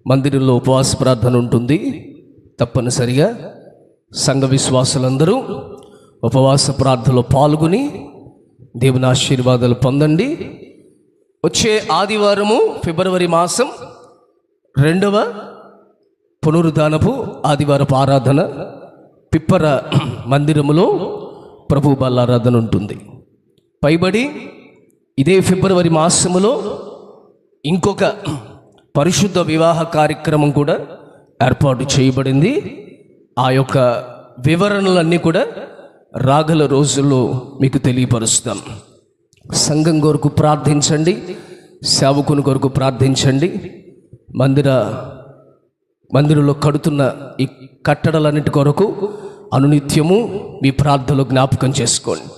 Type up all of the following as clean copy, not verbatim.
మందిరంలో ఉపవాస ప్రార్థన ఉంటుంది. తప్పనిసరిగా సంఘ విశ్వాసులందరూ ఉపవాస ప్రార్థనలో పాల్గొని దేవుని ఆశీర్వాదాలు పొందండి. వచ్చే ఆదివారము ఫిబ్రవరి మాసం 2వ పునరుద్ధానపు ఆదివారపు ఆరాధన పిప్పర మందిరములో ప్రభు బల్లారాధన ఉంటుంది. పైబడి ఇదే ఫిబ్రవరి మాసములో ఇంకొక పరిశుద్ధ వివాహ కార్యక్రమం కూడా ఏర్పాటు చేయబడింది. ఆ యొక్క వివరణలన్నీ కూడా రాగల రోజుల్లో మీకు తెలియపరుస్తాం. సంఘం కొరకు ప్రార్థించండి, సేవకుని కొరకు ప్రార్థించండి. మందిరంలో కడుతున్న ఈ కట్టడలన్నిటి కొరకు అనునిత్యము మీ ప్రార్థనలో జ్ఞాపకం చేసుకోండి.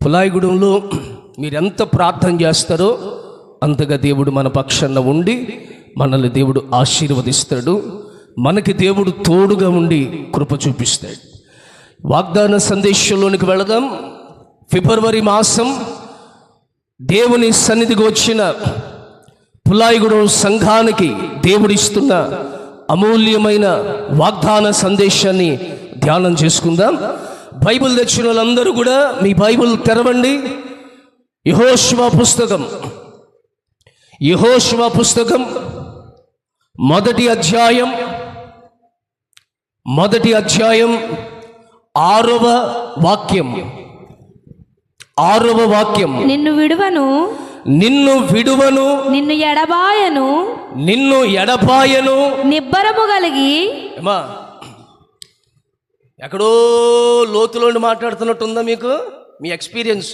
పులాయిగూడెంలో మీరెంత ప్రార్థన చేస్తారో అంతగా దేవుడు మన పక్షాన ఉండి మనల్ని దేవుడు ఆశీర్వదిస్తాడు. మనకి దేవుడు తోడుగా ఉండి కృప చూపిస్తాడు. వాగ్దాన సందేశంలోనికి వెళదాం. ఫిబ్రవరి మాసం దేవుని సన్నిధికి వచ్చిన పులాయిగూడెం సంఘానికి దేవుడిస్తున్న అమూల్యమైన వాగ్దాన సందేశాన్ని ధ్యానం చేసుకుందాం. బైబిల్ తెచ్చిన వాళ్ళందరూ కూడా మీ బైబిల్ తెరవండి. యెహోషువ పుస్తకం మొదటి అధ్యాయం 6వ వాక్యం. నిన్ను విడువను, నిన్ను ఎడబాయను, నిబ్బరము కలిగి. ఎక్కడో లోతులోండి మాట్లాడుతున్నట్టు ఉందా? మీకు మీ ఎక్స్పీరియన్స్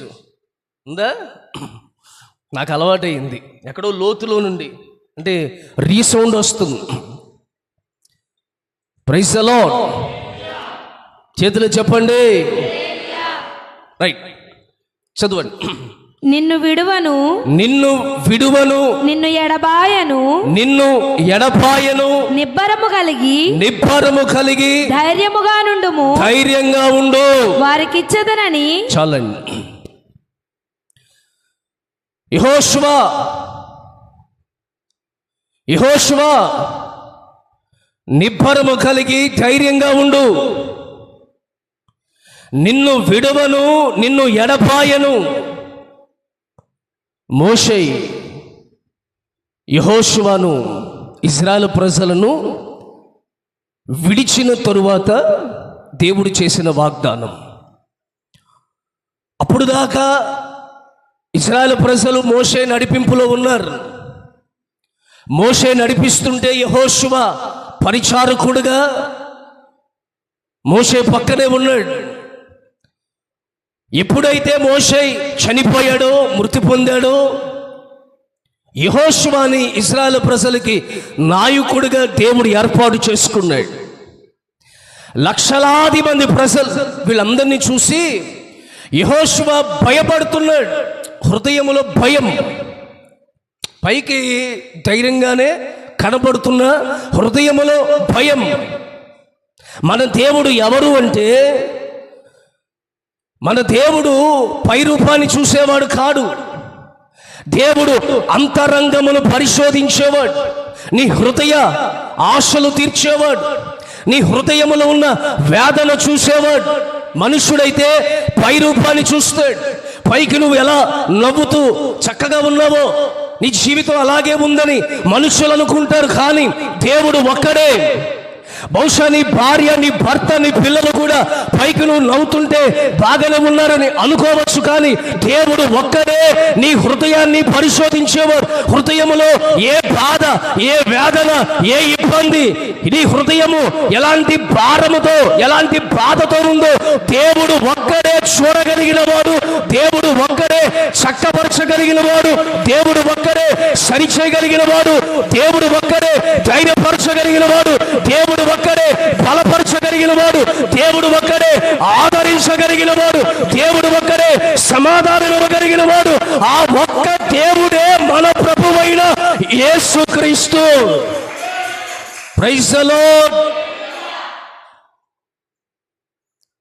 ఉందా? నాకు అలవాటైంది ఎక్కడో లోతులో నుండి అంటే రీసౌండ్ వస్తుంది. Praise the lord. చేతులు చెప్పండి. రైట్, చదవండి. నిన్ను విడువను, నిన్ను ఎడబాయను, నిబ్బరము కలిగి ధైర్యంగా ఉండు, వారికిచ్చదనని. చాలండి. యెహోషువ నిబ్బరము కలిగి ధైర్యంగా ఉండు, నిన్ను విడువను, నిన్ను ఎడబాయను. మోషే యెహోషువను ఇజ్రాయెల్ ప్రజలను విడిచిన తరువాత దేవుడు చేసిన వాగ్దానం. అప్పుడు దాకా ఇజ్రాయెల్ ప్రజలు మోషే నడిపింపులో ఉన్నారు. మోషే నడిపిస్తుంటే యెహోషువ పరిచారకుడుగా మోషే పక్కనే ఉన్నాడు. ఎప్పుడైతే మోషే చనిపోయాడో, మృతి పొందాడో, యెహోషువని ఇశ్రాయేలు ప్రజలకి నాయకుడిగా దేవుడు ఏర్పాటు చేసుకున్నాడు. లక్షలాది మంది ప్రజలు వీళ్ళందరినీ చూసి యెహోషువ భయపడుతున్నాడు. హృదయములో భయం, పైకి ధైర్యంగానే కనబడుతున్న హృదయములో భయం. మన దేవుడు ఎవరు అంటే, మన దేవుడు పై రూపాన్ని చూసేవాడు కాడు. దేవుడు అంతరంగమును పరిశోధించేవాడు, నీ హృదయ ఆశలు తీర్చేవాడు, నీ హృదయములో ఉన్న వేదన చూసేవాడు. మనుష్యుడైతే పై రూపాన్ని చూస్తాడు, పైకి నువ్వు ఎలా నవ్వుతూ చక్కగా ఉన్నావో నీ జీవితం అలాగే ఉందని మనుషులు అనుకుంటారు. కానీ దేవుడు ఒక్కడే. బహుశా నీ భార్య, నీ భర్త, నీ పిల్లలు కూడా పైకి నువ్వు నవ్వుతుంటే బాగానే ఉన్నారని అనుకోవచ్చు. కానీ దేవుడు ఒక్కడే నీ హృదయాన్ని పరిశోధించేవారు. హృదయములో ఏ బాధ, ఏ వేదన, ఏ ఇబ్బంది, నీ హృదయము ఎలాంటి భారముతో, ఎలాంటి బాధతో ఉందో దేవుడు ఒక్కడే చూడగలిగిన వాడు. దేవుడు ఒక్కడే చక్కపరచగలిగిన వాడు. దేవుడు ఒక్కడే సరిచేయగలిగిన వాడు. దేవుడు ఒక్కడే ధైర్యపరచగలిగిన వాడు. దేవుడు ఒక్కడే బలపరచగలిగిన వాడు. దేవుడు ఒక్కడే ఆదరించగలిగిన వాడు. దేవుడు ఒక్కడే సమాధానం ఇవ్వగలిగిన వాడు. ఆ ఒక్క దేవుడే మన ప్రభువైన యేసుక్రీస్తు. Praise the lord.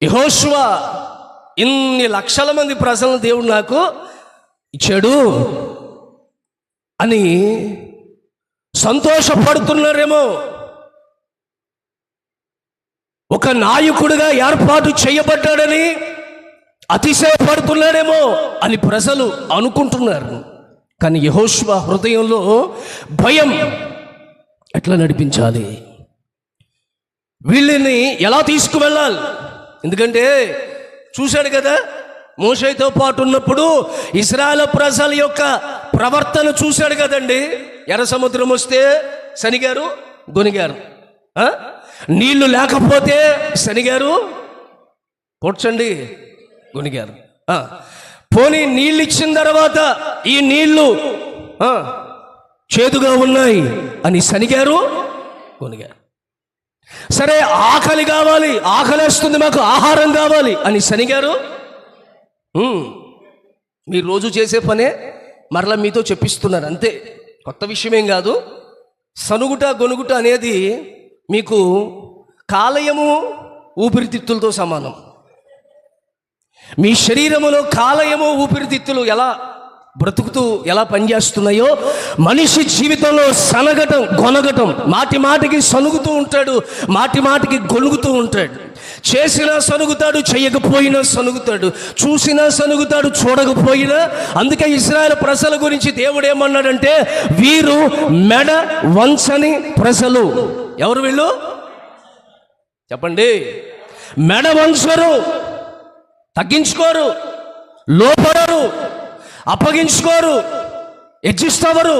యెహోషువ ఇన్ని లక్షల మంది ప్రజలను దేవుడు నాకు ఇచ్చాడు అని సంతోషపడుతున్నారేమో, ఒక నాయకుడిగా ఏర్పాటు చేయబడ్డాడని అతిశయపడుతున్నాడేమో అని ప్రజలు అనుకుంటున్నారు. కానీ యెహోషువ హృదయంలో భయం. ఎట్లా నడిపించాలి, వీళ్ళని ఎలా తీసుకువెళ్ళాలి? ఎందుకంటే చూశాడు కదా, మోషేతో పాటు ఉన్నప్పుడు ఇశ్రాయేలు ప్రజల యొక్క ప్రవర్తన చూశాడు కదండి. ఎర్ర సముద్రం వస్తే శనిగారు, గొనిగారు. నీళ్లు లేకపోతే శనిగారు, కూర్చండి, గొనిగారు. పోనీ నీళ్ళు ఇచ్చిన తర్వాత ఈ నీళ్లు చేదుగా ఉన్నాయి అని శనిగారు, గొనిగారు. సరే ఆకలి కావాలి, ఆకలేస్తుంది, మాకు ఆహారం కావాలి అని శనిగారు. మీరు రోజు చేసే పనే మరలా మీతో చెప్పిస్తున్నారు, అంతే, కొత్త విషయమేం కాదు. సనుగుట గొనుగుట అనేది మీకు కాలయము ఊపిరితిత్తులతో సమానం. మీ శరీరములో కాలయము ఊపిరితిత్తులు ఎలా బ్రతుకుతూ ఎలా పనిచేస్తున్నాయో మనిషి జీవితంలో సనగటం గొనగటం, మాటి మాటికి సనుగుతూ ఉంటాడు, మాటి మాటికి గొనుగుతూ ఉంటాడు. చేసినా సనుగుతాడు, చేయకపోయినా సనుగుతాడు, చూసినా సనుగుతాడు, చూడకపోయినా. అందుకే ఇశ్రాయేలు ప్రజల గురించి దేవుడు ఏమన్నాడంటే, వీరు మెడ వంచని ప్రజలు. ఎవరు వీళ్ళు చెప్పండి? మెడ వంచరు, తగ్గించుకోరు, లోపడరు, అప్పగించుకోరు, హెచ్చిస్తవరు.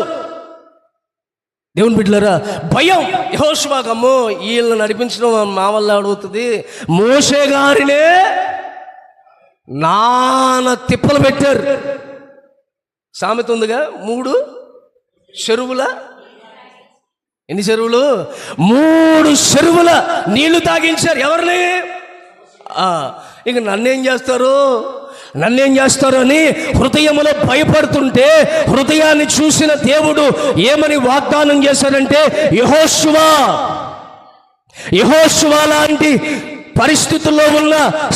దేవుని బిడ్డలారా, భయం. యెహోషువకు అమ్మో వీళ్ళని నడిపించడం మా వల్ల అడుగుతుంది. మోషే గారినే నాన్న తిప్పలు పెట్టారు. సామెత ఉందిగా, 3 చెరువుల, ఎన్ని చెరువులు? 3 చెరువుల నీళ్లు తాగించారు. ఎవరిని? ఇక నన్నేం చేస్తారు అని హృదయములో భయపడుతుంటే, హృదయాన్ని చూసిన దేవుడు ఏమని వాగ్దానం చేశాడంటే, యెహోషువ లాంటి పరిస్థితుల్లో ఉన్న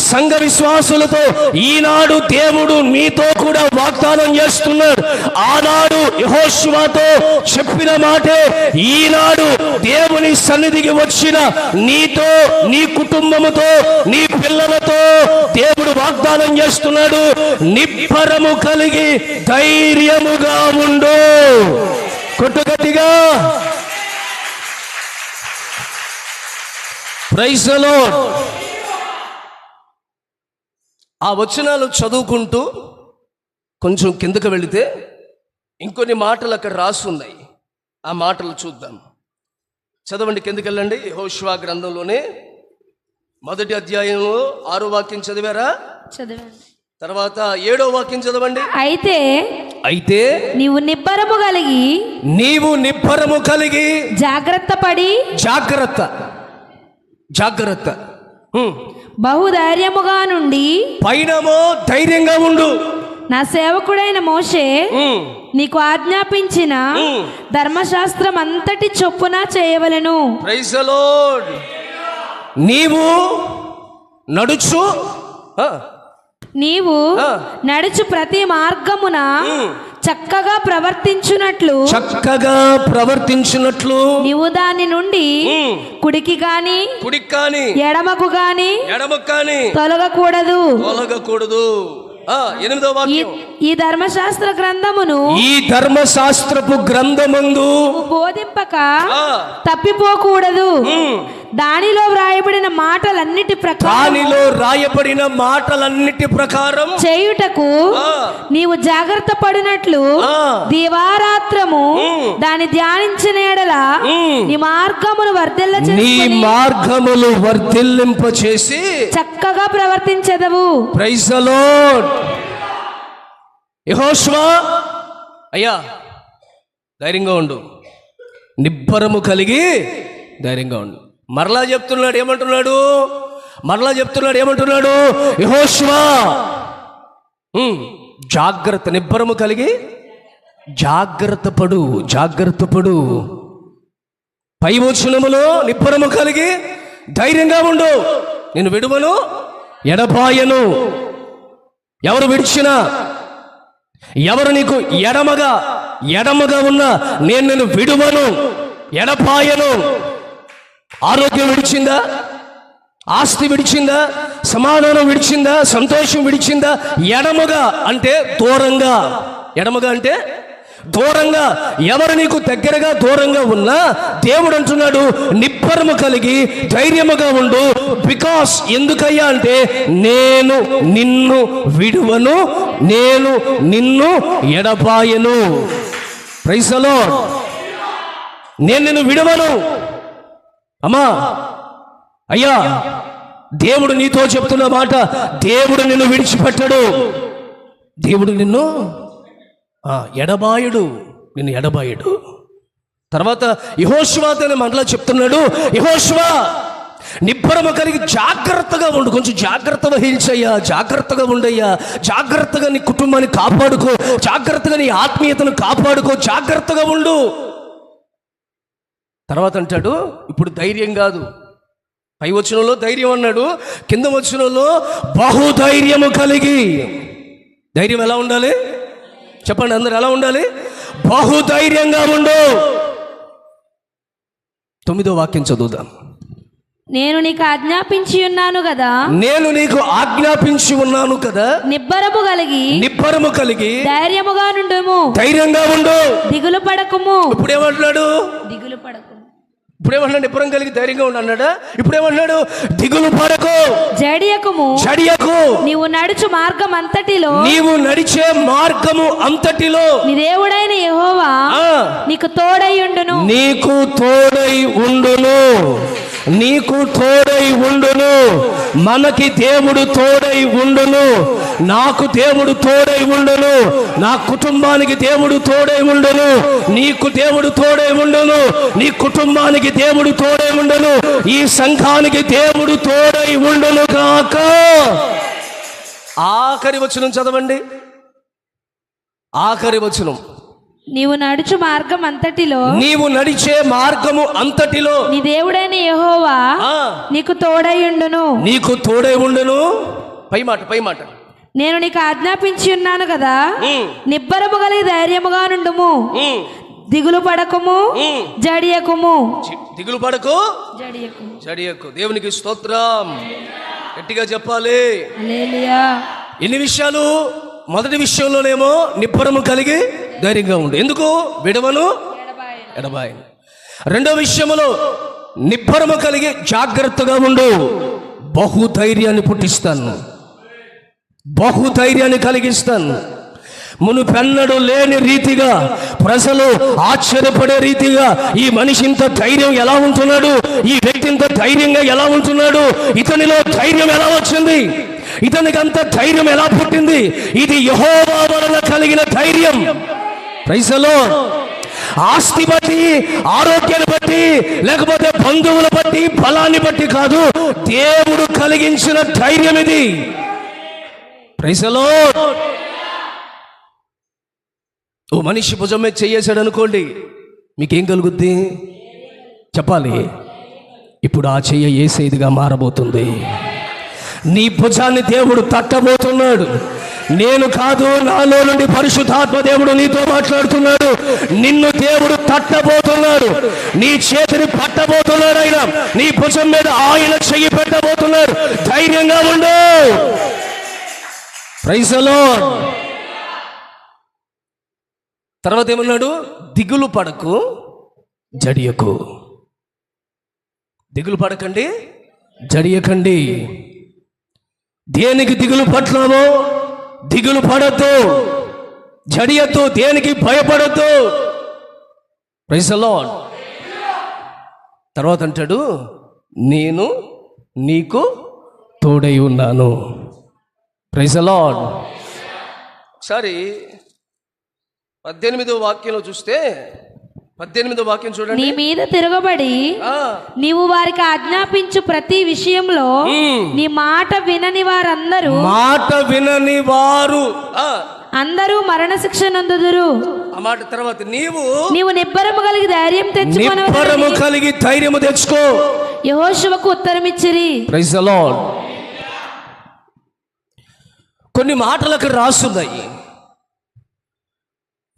సంఘ విశ్వాసులతో ఈనాడు దేవుడు మీతో కూడా వాగ్దానం చేస్తున్నాడు. ఆనాడు యెహోషువతో చెప్పిన మాటే ఈనాడు దేవుని సన్నిధికి వచ్చిన నీతో, నీ కుటుంబముతో, నీ పిల్లలతో దేవుడు వాగ్దానం చేస్తున్నాడు. నిబ్బరము కలిగి ధైర్యముగా ఉండు. కొట్టుగట్టిగా ప్రైజ్ ది లార్డ్. ఆ వచనాలు చదువుకుంటూ కొంచెం కిందకు వెళితే ఇంకొన్ని మాటలు అక్కడ రాసి ఉన్నాయి. ఆ మాటలు చూద్దాం. చదవండి, కిందకి వెళ్ళండి. యెహోషువ గ్రంథంలోనే 1వ అధ్యాయంలో 6వ వాక్యం చదివారా? చదవండి. తర్వాత 7వ వాక్యం చదవండి. అయితే నీవు నిబ్బరము కలిగి జాగ్రత్త బహుధైర్యముగా నుండి పైనమో ధైర్యంగా ఉండు. నా సేవకుడైన మోషే నీకు ఆజ్ఞాపించిన ధర్మశాస్త్రం అంతటి చొప్పున చేయవలెను. Praise the Lord. నీవు నడుచు ప్రతి మార్గమున చక్కగా ప్రవర్తించున్నట్లు నీవు దాని నుండి కుడికి గాని ఎడమకు గాని తొలగకూడదు. 8వ వాక్యం, ఈ ధర్మశాస్త్ర గ్రంథమును ఈ ధర్మశాస్త్రపు గ్రంథమందు బోధింపక తప్పిపోకూడదు. దానిలో వ్రాయబడిన మాటలన్నిటి ప్రకారం చేయుటకు నీవు జాగ్రత్త పడినట్లు దివారాత్రము దాని ధ్యానించిన యెడల నీ మార్గములు వర్ధిల్లింప చేసి చక్కగా ప్రవర్తించెదవు. Praise the lord. యెహోషువ, అయ్యా ధైర్యంగా ఉండు, నిబ్బరము కలిగి ధైర్యంగా ఉండు. మరలా చెప్తున్నాడు ఏమంటున్నాడు? యెహోషువ, జాగ్రత్త, నిబ్బరము కలిగి జాగ్రత్త పడు. పై వచనములో నిబ్బరము కలిగి ధైర్యంగా ఉండు, నేను విడువను ఎడబాయను. ఎవరు విడిచినా, ఎవరు నీకు ఎడమగా ఉన్నా నేను విడువను ఎడబాయను. ఆరోగ్యం విడిచిందా, ఆస్తి విడిచిందా, సమాధానం విడిచిందా, సంతోషం విడిచిందా, ఎడమగా అంటే దూరంగా ఎవరు నీకు దగ్గరగా దూరంగా ఉన్నా దేవుడు అంటున్నాడు నిబ్బరము కలిగి ధైర్యముగా ఉండు. బికాస్ ఎందుకయ్యా అంటే నేను నిన్ను విడువను, నేను నిన్ను ఎడబాయను. Praise the lord. నేను నిన్ను విడువను. అమ్మా, అయ్యా, దేవుడు నీతో చెప్తున్న మాట, దేవుడు నిన్ను విడిచిపెట్టడు, దేవుడు నిన్ను ఎడబాయుడు. తర్వాత యెహోషువ తన మనలో చెప్తున్నాడు, యెహోషువ నిబ్బరము కలిగి జాగ్రత్తగా ఉండు, కొంచెం జాగ్రత్త వహించయ్యా, జాగ్రత్తగా ఉండయ్యా, జాగ్రత్తగా నీ కుటుంబాన్ని కాపాడుకో, జాగ్రత్తగా నీ ఆత్మీయతను కాపాడుకో, జాగ్రత్తగా ఉండు. తర్వాత అంటాడు, ఇప్పుడు ధైర్యం కాదు, పై వచనంలో ధైర్యం అన్నాడు, కింద వచనంలో బహుధైర్యము కలిగి. ధైర్యం ఎలా ఉండాలి చెప్పండి అందరు, ఎలా ఉండాలి? బహుధైర్యంగా ఉండు. 9వ వాక్యం చదువుదాం. నేను నీకు ఆజ్ఞాపించి ఉన్నాను కదా, నిబ్బరము కలిగి ధైర్యముగా నుండుము. ధైర్యంగా ఉండు, దిగులు పడకుము. ఇప్పుడేమంటున్నాడు? నిబ్బరం కలిగి ధైర్యంగా ఉండు అన్నాడా? ఇప్పుడేమన్నాడు? దిగులు పడకు, జడియకుము. నీవు నడిచే మార్గము అంతటిలో నీ దేవుడైన యెహోవా నీకు తోడై ఉండును. మనకి దేవుడు తోడై ఉండును, నాకు దేవుడు తోడై ఉండును, నా కుటుంబానికి దేవుడు తోడై ఉండును, నీకు దేవుడు తోడై ఉండును, నీ కుటుంబానికి దేవుడు తోడై ఉండును, ఈ సంఘానికి దేవుడు తోడై ఉండును కాక. ఆఖరి వచనం చదవండి, ఆఖరి వచనం. నీవు నడిచే మార్గము అంతటిలో నీ దేవుడైన యెహోవా నీకు తోడై ఉండును. పై మాట. నేను నీకు ఆజ్ఞాపించి ఉన్నాను కదా, నిబ్బరము కలిగి ధైర్యముగా నుండుము. దిగులు పడకుము, జడియకుము. జడియకు. దేవునికి స్తోత్రం. గట్టిగా చెప్పాలి హల్లెలూయా. ఎన్ని విషయాలు? మొదటి విషయంలోనేమో నిబ్బరము కలిగి ధైర్యంగా ఉండు, ఎందుకు? విడవను ఎడబాయను. రెండో విషయంలో నిబ్బరము కలిగి జాగ్రత్తగా ఉండు, బహుధైర్యాన్ని పుట్టిస్తాను, బహుధైర్యాన్ని కలిగిస్తాను. మునుపెన్నడూ లేని రీతిగా ప్రజలు ఆశ్చర్యపడే రీతిగా ఈ మనిషి ఇంత ధైర్యం ఎలా ఉంటున్నాడు, ఈ వ్యక్తి ఇంత ధైర్యంగా ఎలా ఉంటున్నాడు, ఇతనిలో ధైర్యం ఎలా వచ్చింది, ఇతనికి అంత ధైర్యం ఎలా పుట్టింది? ఇది యెహోవా వలన కలిగిన ధైర్యం. Praise the lord. ఆస్తి బట్టి, ఆరోగ్యాన్ని బట్టి, లేకపోతే బంధువుల బట్టి, బలాన్ని బట్టి కాదు, దేవుడు కలిగించిన ధైర్యం ఇది. Praise the lord. ఓ మనిషి భుజం మీద చేయేశాడు అనుకోండి, మీకేం కలుగుద్ది చెప్పాలి? ఇప్పుడు ఆ చెయ్య యేసయ్యదిగా మారబోతుంది. నీ భుజాన్ని దేవుడు తట్టబోతున్నాడు. నేను కాదు, నాలో నుండి పరిశుద్ధాత్మ దేవుడు నీతో మాట్లాడుతున్నాడు. నిన్ను దేవుడు తట్టబోతున్నాడు, నీ చేతిని పట్టబోతున్నాడు, ఆయన నీ భుజం మీద ఆయన చెయ్యి పెట్టబోతున్నాడు. ధైర్యంగా ఉండు. Praise the lord. తర్వాత ఏమన్నాడు? దిగులు పడకు, జడియకు. దిగులు పడకండి, జడియకండి. దేనికి దిగులు పట్లామో దిగులు పడద్దు, జడియద్దు, దేనికి భయపడద్దు. Praise the lord. తర్వాత అంటాడు, నేను నీకు తోడై ఉన్నాను. Praise the lord. ఒకసారి 18వ వాక్యంలో చూస్తే, 18వ వాక్యం చూడండి. నీ మీద తిరగబడి నీవు వారికి ఆజ్ఞాపించు ప్రతి విషయంలో నీ మాట వినని వారు అందరూ మరణ శిక్ష నందుదురు. ఆ మాట తర్వాత నీవు నిబ్బరము కలిగి ధైర్యం తెచ్చుకో యెహోషువకు ఉత్తరం ఇచ్చిరి. Praise the lord. కొన్ని మాటలు అక్కడ రాస్తున్నాయి.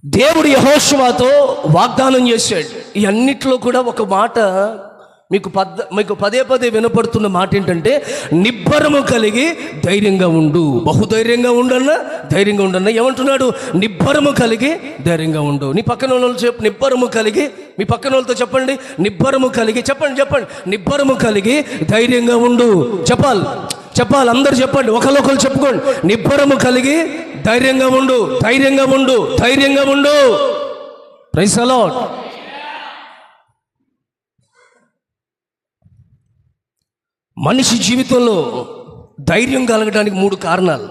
దేవుడు యెహోషువతో వాగ్దానం చేశాడు. ఈ అన్నిట్లో కూడా ఒక మాట మీకు పదే పదే వినపడుతున్న మాట ఏంటంటే, నిబ్బరము కలిగి ధైర్యంగా ఉండు. బహుధైర్యంగా ఉండన్నా, ధైర్యంగా ఉండన్నా. ఏమంటున్నాడు? నిబ్బరము కలిగి ధైర్యంగా ఉండు. నీ పక్కన వాళ్ళు చెప్పు, నిబ్బరము కలిగి. మీ పక్కన వాళ్ళతో చెప్పండి, నిబ్బరము కలిగి. చెప్పండి, నిబ్బరము కలిగి ధైర్యంగా ఉండు. చెప్పాలి, అందరు చెప్పండి, ఒకరు చెప్పుకోండి. నిబ్బరము కలిగి ధైర్యంగా ఉండు, ధైర్యంగా ఉండు, ధైర్యంగా ఉండు. Praise the lord. మనిషి జీవితంలో ధైర్యం కలగడానికి 3 కారణాలు.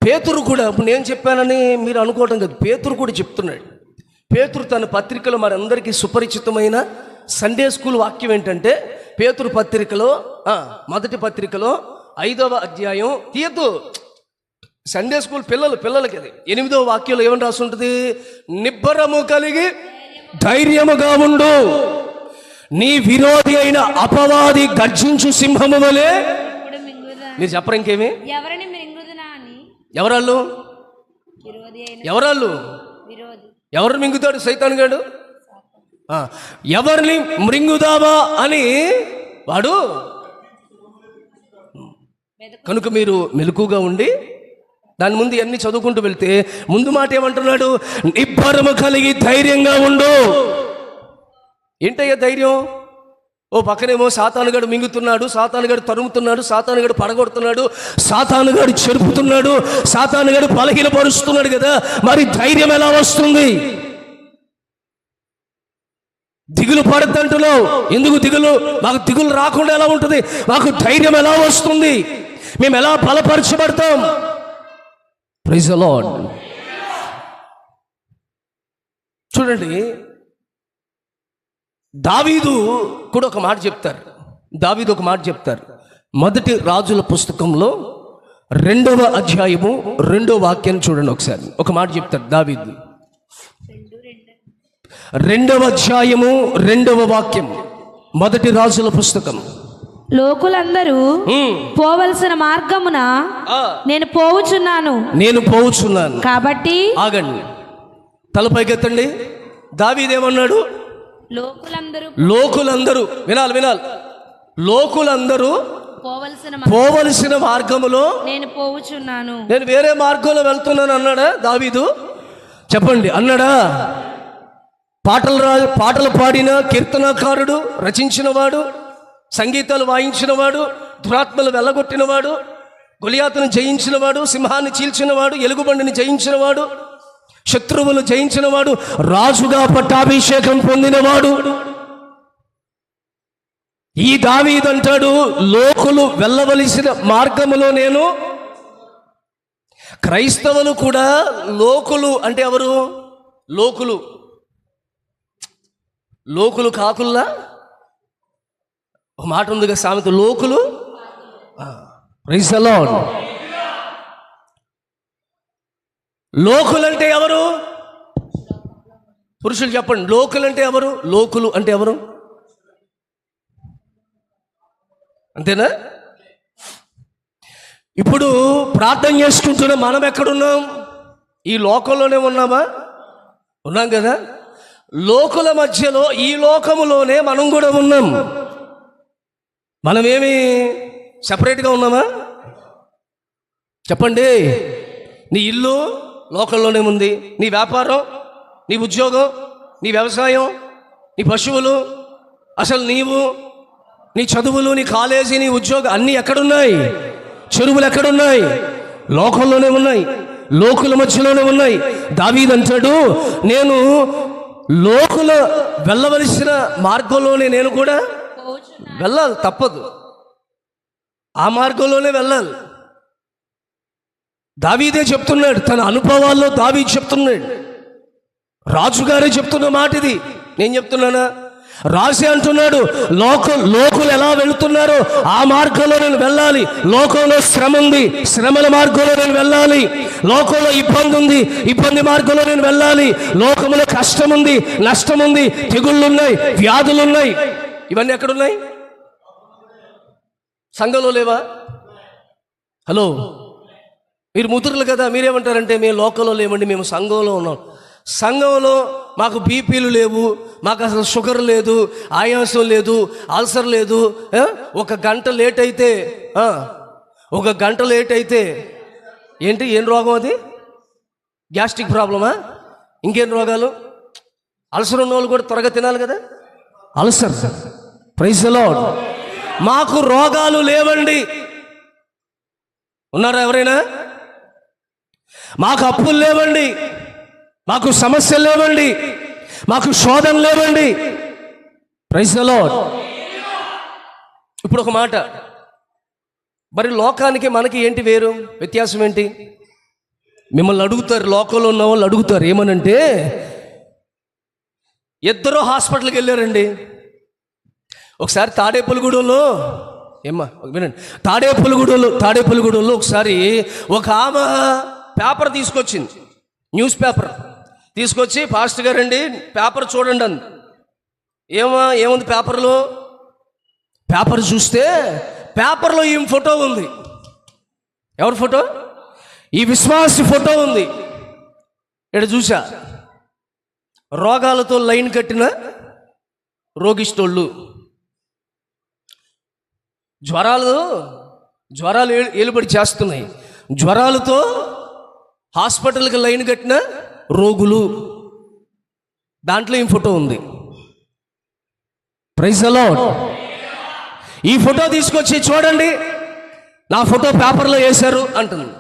పేతురు కూడా, ఇప్పుడు నేను చెప్పానని మీరు అనుకోవటం కాదు, పేతురు కూడా చెప్తున్నాడు. పేతురు తన పత్రికలో మనందరికీ సుపరిచితమైన సండే స్కూల్ వాక్యం ఏంటంటే, పేతురు పత్రికలో మొదటి పత్రికలో 5వ అధ్యాయం తీయద్దు. సండే స్కూల్ పిల్లలకి అది 8వ వాక్యంలో ఏమని రాసి ఉంటుంది? నిబ్బరము కలిగి ధైర్యముగా ఉండు, నీ విరోధి అయిన అపవాది గర్జించు సింహము వలె. మీరు చెప్పరు ఇంకేమి? ఎవరాళ్ళు ఎవరు మింగుతాడు సైతాన్ గాడు? ఎవరిని మృంగుదావా అని వాడు. కనుక మీరు మెలకుగా ఉండి దాని ముందు అన్ని చదువుకుంటూ వెళ్తే, ముందు మాట ఏమంటున్నాడు? నిబ్బరము కలిగి ధైర్యంగా ఉండు. ఏంటయ్యా ధైర్యం? ఓ పక్కనేమో సాతానుగాడు మింగుతున్నాడు, సాతానుగాడు తరుముతున్నాడు, సాతానుగాడు పడగొడుతున్నాడు, సాతానుగాడు చెరుపుతున్నాడు, సాతానుగాడు బలహీనపరుస్తున్నాడు కదా. మరి ధైర్యం ఎలా వస్తుంది? దిగులు పడద్దంటున్నావు, ఎందుకు దిగులు? మాకు దిగులు రాకుండా ఎలా ఉంటుంది? మాకు ధైర్యం ఎలా వస్తుంది? మేము ఎలా బలపరచబడతాం? Praise the lord. చూడండి, దావీదు కూడా ఒక మాట చెప్తారు. మొదటి రాజుల పుస్తకంలో 2వ అధ్యాయము 2వ వాక్యాన్ని చూడండి ఒకసారి. ఒక మాట చెప్తారు దావీదు. 2వ అధ్యాయము 2వ వాక్యం, మొదటి రాజుల పుస్తకం. లోకులందరూ పోవలసిన మార్గమున నేను పోవుచున్నాను కాబట్టి. ఆగండి, తలపైకెత్తండి. దావీదేమన్నాడు? లోకులందరూ వినాలి. లోకులందరూ పోవలసిన మార్గములో నేను వేరే మార్గంలో వెళ్తున్నాను అన్నాడా దావీదు? చెప్పండి, అన్నాడా? పాటలు పాడిన కీర్తనకారుడు, రచించినవాడు, సంగీతాలు వాయించినవాడు, దురాత్మలు వెళ్ళగొట్టినవాడు, గొలియాతును జయించినవాడు, సింహాన్ని చీల్చినవాడు, ఎలుగుబండిని జయించినవాడు, శత్రువులు జయించినవాడు, రాజుగా పట్టాభిషేకం పొందినవాడు. ఈ దావీదు అంటాడు, లోకులు వెళ్ళవలసిన మార్గములో నేను. క్రైస్తవులు కూడా లోకులు అంటే ఎవరు? లోకులు కాకుల్లా. ఒక మాట ఉందిగా సామెత, లోకులు. Praise the lord. లోకులంటే ఎవరు? పురుషులు చెప్పండి, లోకులంటే ఎవరు? లోకులు అంటే ఎవరు? అంతేనా? ఇప్పుడు ప్రార్థన చేసుకుంటున్న మనం ఎక్కడున్నాం? ఈ లోకంలోనే ఉన్నామా? ఉన్నాం కదా. లోకుల మధ్యలో ఈ లోకములోనే మనం కూడా ఉన్నాం. మనమేమి సపరేట్గా ఉన్నామా? చెప్పండి. నీ ఇల్లు లోకంలోనే ఉంది, నీ వ్యాపారం, నీ ఉద్యోగం, నీ వ్యవసాయం, నీ పశువులు, అసలు నీవు, నీ చదువులు, నీ కాలేజీ, నీ ఉద్యోగం అన్నీ ఎక్కడున్నాయి? చెరువులు ఎక్కడున్నాయి? లోకంలోనే ఉన్నాయి, లోకుల మధ్యలోనే ఉన్నాయి. దావీదు అంటాడు, నేను లోకుల వెళ్ళవలసిన మార్గంలోనే నేను కూడా వెళ్ళాలి, తప్పదు, ఆ మార్గంలోనే వెళ్ళాలి. దావీదే చెప్తున్నాడు, తన అనుభవాల్లో దావీదు చెప్తున్నాడు. రాజుగారే చెప్తున్న మాట ఇది, నేను చెప్తున్నానా? రాసే అంటున్నాడు, లోకులు ఎలా వెళుతున్నారో ఆ మార్గంలో నేను వెళ్ళాలి. లోకంలో శ్రమ ఉంది, శ్రమల మార్గంలో నేను వెళ్ళాలి. లోకంలో ఇబ్బంది ఉంది, ఇబ్బంది మార్గంలో నేను వెళ్ళాలి. లోకంలో కష్టం ఉంది, నష్టం ఉంది, తెగుళ్ళు ఉన్నాయి, వ్యాధులు ఉన్నాయి. ఇవన్నీ ఎక్కడున్నాయి? సంఘంలో లేవా? హలో, మీరు ముదురులు కదా, మీరేమంటారంటే మేము లోకంలో లేమండి, మేము సంఘంలో ఉన్నాం. సంఘంలో మాకు బీపీలు లేవు, మాకు అసలు షుగర్ లేదు, ఆయాసం లేదు, అల్సర్ లేదు. ఒక గంట లేట్ అయితే ఏంటి, ఏం రోగం అది? గ్యాస్ట్రిక్ ప్రాబ్లమా? ఇంకేం రోగాలు? అల్సర్ ఉన్న వాళ్ళు కూడా త్వరగా తినాలి కదా, అల్సర్. Praise the lord. మాకు రోగాలు లేవండి. ఉన్నారా ఎవరైనా? మాకు అప్పులు లేవండి, మాకు సమస్యలు లేవండి, మాకు శోధన లేవండి. Praise the lord. ఇప్పుడు ఒక మాట, మరి లోకానికి మనకి ఏంటి వేరు, వ్యత్యాసం ఏంటి? మిమ్మల్ని అడుగుతారు, లోకంలో ఉన్న వాళ్ళు అడుగుతారు ఏమనంటే, ఇద్దరు హాస్పిటల్కి వెళ్ళారండి. ఒకసారి తాడేపల్లిగూడెంలో, వినండి, తాడేపల్లిగూడెంలో ఒకసారి ఒక ఆమె పేపర్ తీసుకొచ్చింది, న్యూస్ పేపర్ తీసుకొచ్చి, పాస్టర్ గారండి పేపర్ చూడండి అంది. ఏముంది పేపర్లో? పేపర్ చూస్తే పేపర్లో ఈ ఫోటో ఉంది. ఎవరి ఫోటో? ఈ విశ్వాసి ఫోటో ఉంది. ఇక్కడ చూసా, రోగాలతో లైన్ కట్టిన రోగిష్టోళ్ళు, జ్వరాలు ఏలుబడి చేస్తున్నాయి, జ్వరాలతో హాస్పిటల్కి లైన్ కట్టిన రోగులు, దాంట్లో ఈ ఫోటో ఉంది. Praise the lord. ఈ ఫోటో తీసుకొచ్చి చూడండి, నా ఫోటో పేపర్లో వేశారు అంటుంది.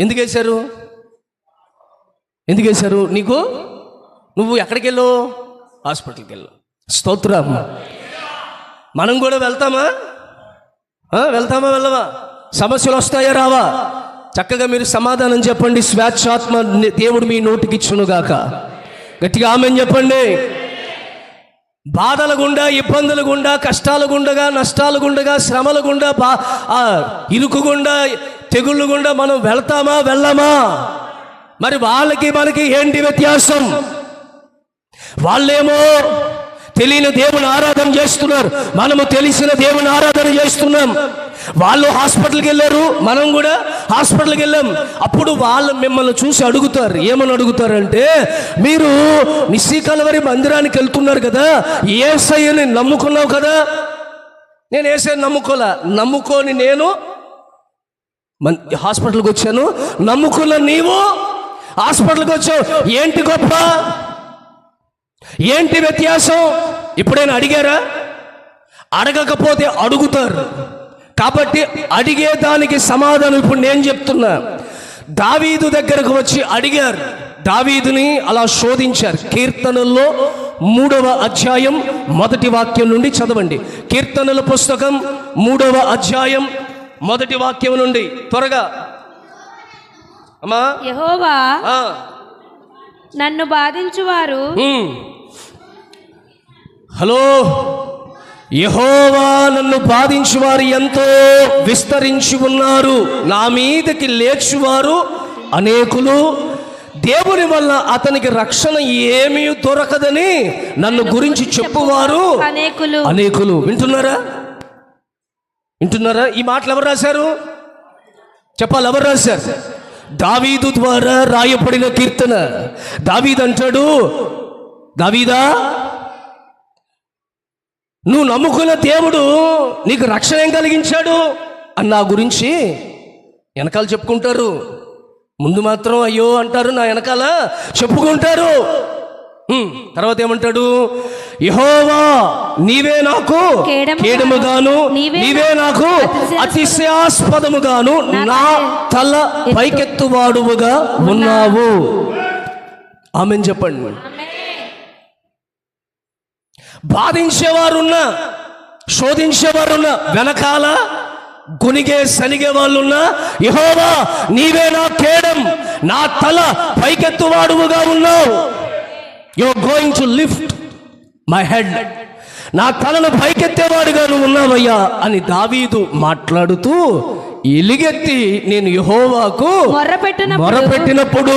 ఎందుకు వేశారు? నువ్వు ఎక్కడికి వెళ్ళావు? హాస్పిటల్కి వెళ్ళావు. స్తోత్రం. మనం కూడా వెళ్తామా? వెళ్ళవా? సమస్యలు వస్తాయా రావా? చక్కగా మీరు సమాధానం చెప్పండి. స్వేచ్ఛాత్మ దేవుడు మీ నోటికి ఇచ్చునుగాక. గట్టిగా ఆమేన్ చెప్పండి. బాధల గుండా, ఇబ్బందుల గుండా, కష్టాల గుండగా, నష్టాల గుండగా, శ్రమల గుండా, ఇరుకు గుండా, తెగుళ్ళు గుండా మనం వెళ్తామా వెళ్ళమా? మరి వాళ్ళకి మనకి ఏంటి వ్యత్యాసం? వాళ్ళేమో తెలియని దేవుని ఆరాధన చేస్తున్నారు, మనము తెలిసిన దేవుని ఆరాధన చేస్తున్నాం. వాళ్ళు హాస్పిటల్కి వెళ్ళారు, మనం కూడా హాస్పిటల్కి వెళ్ళాం. అప్పుడు వాళ్ళు మిమ్మల్ని చూసి అడుగుతారు, ఏమని అడుగుతారంటే, మీరు నిస్సీ కల్వరి మందిరానికి వెళ్తున్నారు కదా, యేసయ్యని నమ్ముకున్నావు కదా. నేను యేసయ్యని నమ్ముకొని నేను హాస్పిటల్కి వచ్చాను, నమ్ముకున్న నీవు హాస్పిటల్కి వచ్చావు. ఏంటి గొప్ప, ఏంటి వ్యత్యాసం? ఇప్పుడైనా అడిగారా? అడగకపోతే అడుగుతారు. కాబట్టి అడిగేదానికి సమాధానం ఇప్పుడు నేను చెప్తున్నా. దావీదు దగ్గరకు వచ్చి అడిగారు, దావీదుని అలా శోధించారు. కీర్తనల్లో 3వ అధ్యాయం 1వ వాక్యం నుండి చదవండి. కీర్తనల పుస్తకం 3వ అధ్యాయం 1వ వాక్యం నుండి త్వరగా. అమ్మా, యెహోవా నన్ను బాధించువారు, హలో, యెహోవా నన్ను బాధించువారు ఎంతో విస్తరించి ఉన్నారు, నా మీదకి లేచువారు అనేకులు, దేవుని వల్ల అతనికి రక్షణ ఏమీ దొరకదని నన్ను గురించి చెప్పువారు అనేకులు. వింటున్నారా? ఈ మాటలు ఎవరు రాశారు? చెప్పాలి, ఎవరు రాశారు? దావీదు ద్వారా రాయబడిన కీర్తన. దావీదు అంటాడు, దావీదా, నువ్వు నమ్ముకున్న దేవుడు నీకు రక్షణ ఏం కలిగించాడు అని నా గురించి వెనకాల చెప్పుకుంటారు. ముందు మాత్రం అయ్యో అంటారు, నా వెనకాల చెప్పుకుంటారు. తర్వాత ఏమంటాడు? యెహోవా నీవే నాకు కేడముగాను, నీవే నాకు అతిశయాస్పదముగాను, నా తల పైకెత్తువాడువుగా ఉన్నావు. ఆమేన్ చెప్పండి. బాధించేవారున్నా, శోధించేవారున్నా, వెనకాల గునిగే సనిగే వాళ్ళున్నా, యెహోవా నీవే నా కేడం, నా తల పైకెత్తువాడువుగా ఉన్నావు. You are going to lift my head, నా తలను పైకెత్తేవాడుగా నువ్వు ఉన్నావయ్యా అని దావీదు మాట్లాడుతూ ఎలుగెత్తి నేను యెహోవాకు మొరపెట్టినప్పుడు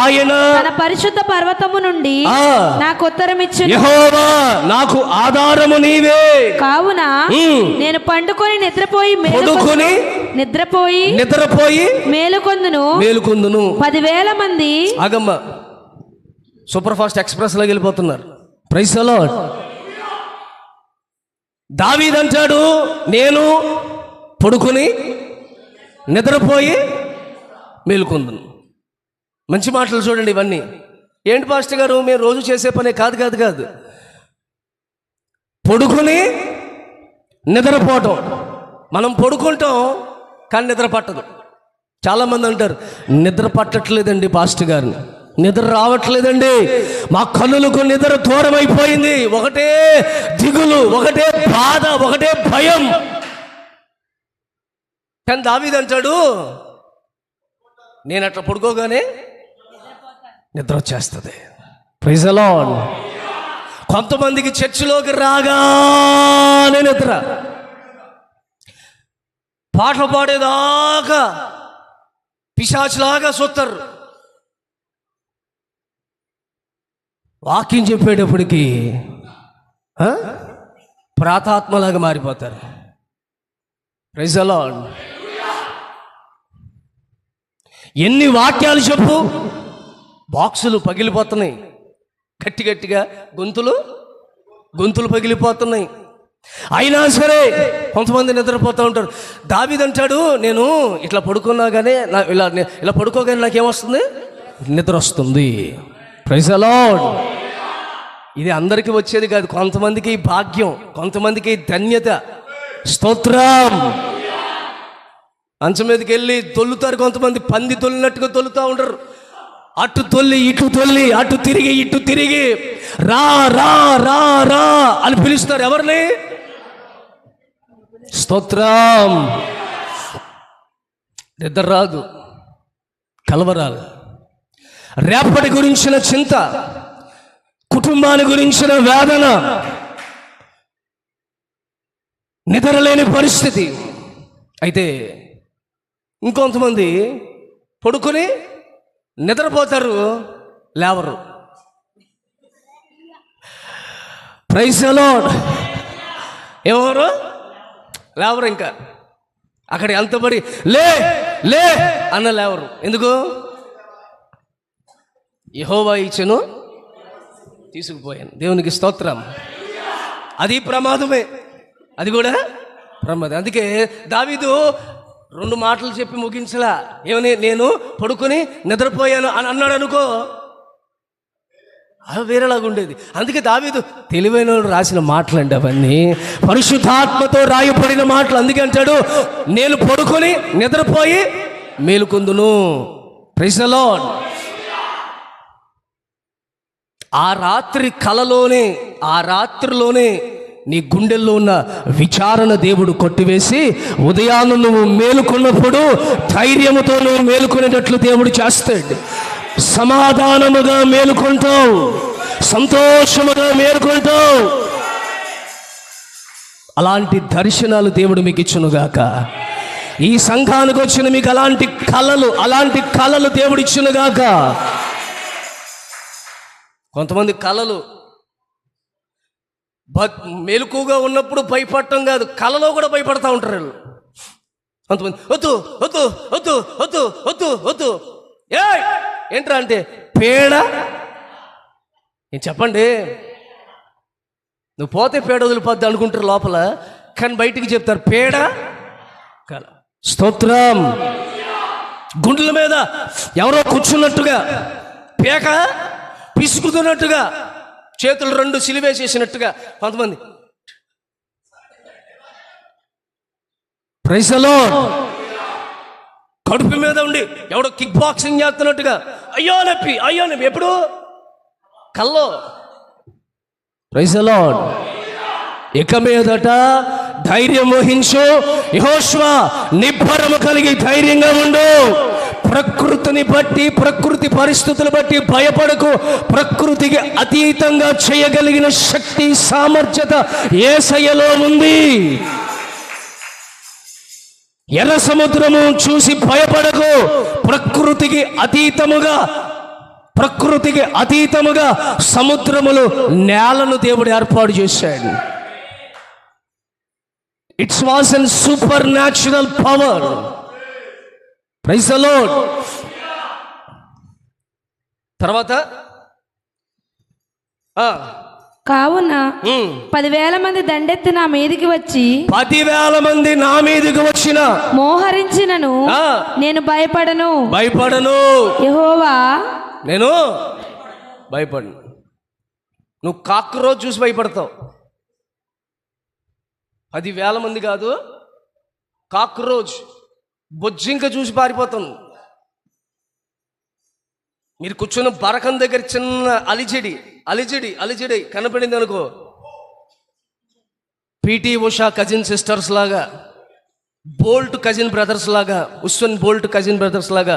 ఆయన తన పరిశుద్ధ పర్వతము నుండి నాకు ఉత్తరమిచ్చెను. యెహోవా నాకు ఆధారము నీవే కావున నేను పండుకొని నిద్రపోయి మేలుకొందును 10,000 మంది. ఆగమ్మ, సూపర్ ఫాస్ట్ ఎక్స్ప్రెస్ లాగా వెళ్ళిపోతున్నారు. Praise the lord. దావీదు అంటాడు, నేను పడుకుని నిద్రపోయి మేలుకొందును. మంచి మాటలు చూడండి ఇవన్నీ. ఏంటి పాస్టర్ గారు, మేము రోజు చేసే పనే? కాదు. పడుకుని నిద్రపోవటం. మనం పడుకుంటాం కానీ నిద్ర పట్టదు. చాలామంది అంటారు, నిద్ర పట్టట్లేదండి పాస్టర్ గారిని, నిద్ర రావట్లేదండి, మా కన్నులకు నిద్ర దూరం అయిపోయింది, ఒకటే దిగులు, ఒకటే బాధ, ఒకటే భయం. కానీ దావీదు అంటాడు, నేను అట్లా పడుకోగానే నిద్ర వచ్చేస్తుంది. Praise the Lord. కొంతమందికి చర్చిలోకి రాగానే నిద్ర, పాటలు పాడేదాకా పిశాచులాగా చూస్తారు. వాక్యం చెప్పేటప్పటికి ప్రాతాత్మలాగా మారిపోతారు. Praise the Lord. ఎన్ని వాక్యాలు చెప్పు, బాక్సులు పగిలిపోతున్నాయి, గట్టిగా గొంతులు పగిలిపోతున్నాయి. అయినా సరే కొంతమంది నిద్రపోతూ ఉంటారు. దావీదు అంటాడు, నేను ఇట్లా పడుకున్నా కానీ ఇలా పడుకోగానే నాకేమొస్తుంది? నిద్ర వస్తుంది. Praise the Lord. ఇది అందరికీ వచ్చేది కాదు, కొంతమందికి భాగ్యం, కొంతమందికి ధన్యత. స్తోత్రం. మంచం మీదకి వెళ్ళి తొల్లుతారు కొంతమంది, పంది తొల్లినట్టుగా తొలుతూ ఉంటారు. అటు తొల్లి ఇటు తొల్లి, అటు తిరిగి ఇటు తిరిగి, రా రా రా రా అని పిలుస్తారు. ఎవరిని? స్తోత్రం. నిద్ర రాదు, కలవరాలు, రేపటి గురించిన చింత, కుటుంబాన్ని గురించిన వేదన, నిద్రలేని పరిస్థితి. అయితే ఇంకొంతమంది పడుకొని నిద్రపోతారు, లేవరు. Praise the lord. ఎవరు లేవరు, ఇంకా అక్కడ ఎంత పడి లే లే అన్న లేవరు. ఎందుకు? యెహోవా ఇచ్చెను, తీసుకుపోయాను. దేవునికి స్తోత్రం. అది ప్రమాదమే, అది కూడా ప్రమాదం. అందుకే దావీదు 2 మాటలు చెప్పి ముగించలా. ఏమని? నేను పడుకొని నిద్రపోయాను అని అన్నాడు అనుకో, అవి వేరేలాగా ఉండేది. అందుకే దావీదు తెలివైన రాసిన మాటలు అండి అవన్నీ, పరిశుద్ధాత్మతో రాయబడిన మాటలు. అందుకే అంటాడు, నేను పడుకొని నిద్రపోయి మేలుకొందును. Praise the lord. ఆ రాత్రిలోనే నీ గుండెల్లో ఉన్న విచారణ దేవుడు కొట్టివేసి, ఉదయాన్ని నువ్వు మేలుకున్నప్పుడు ధైర్యముతో నువ్వు మేలుకునేటట్లు దేవుడు చేస్తాడు. సమాధానముగా మేలుకుంటావు, సంతోషముగా మేలుకుంటావు. అలాంటి దర్శనాలు దేవుడు మీకు ఇచ్చునుగాక. ఈ సంఘానికి వచ్చిన మీకు అలాంటి కళలు దేవుడు ఇచ్చునుగాక. కొంతమంది కళలు మెలకుగా ఉన్నప్పుడు భయపడటం కాదు, కళలో కూడా భయపడతా ఉంటారు. కొంతమంది వద్దు వద్దు వద్దు వద్దు వద్దు వద్దు. ఏంట్రా అంటే పేడ. నేను చెప్పండి, నువ్వు పోతే పేడ వదిలిపోద్ది అనుకుంటారు లోపల, కానీ బయటికి చెప్తారు పేడ కల. స్తోత్రం. గుండెల మీద ఎవరో కూర్చున్నట్టుగా, పేక పిసుకుతున్నట్టుగా, చేతులు రెండు సిలివేసేసినట్టుగా కొంతమంది. Praise the Lord. కడుపు మీద ఉండి ఎవడో కిక్ బాక్సింగ్ చేస్తున్నట్టుగా అయ్యో నొప్పి అయ్యో నొప్పి. ఎప్పుడు కల్లో. Praise the Lord. ఇక మీదట ధైర్యం వహించు. యెహోషువ నిబ్బరము కలిగి ధైర్యంగా ఉండు. ప్రకృతిని బట్టి, ప్రకృతి పరిస్థితులు బట్టి భయపడకు. ప్రకృతికి అతీతంగా చేయగలిగిన శక్తి, సామర్థ్యత యేసయ్యలో ఉంది. ఎర్ర సముద్రము చూసి భయపడకు. ప్రకృతికి అతీతముగా సముద్రములు, నేలను దేవుడు ఏర్పాటు చేశాడు. It's was an supernatural power. Praise the lord. తర్వాత కావున 10,000 మంది దండెత్తి నా మీదికి వచ్చి 10,000 మంది నా మీదికి వచ్చిన మోహరించినను నేను భయపడను. యెహోవా నేను భయపడను. నువ్వు కాక్రోచ్ చూసి భయపడతావు. 10,000 మంది కాదు, కాక్రోచ్, బొజ్జింక చూసి పారిపోతాను. మీరు కూర్చున్న బరకం దగ్గర చిన్న అలిజిడి కనపడింది అనుకో, పిటి ఉషా కజిన్ సిస్టర్స్ లాగా, బోల్ట్ కజిన్ బ్రదర్స్ లాగా, ఉస్వన్ బోల్ట్ కజిన్ బ్రదర్స్ లాగా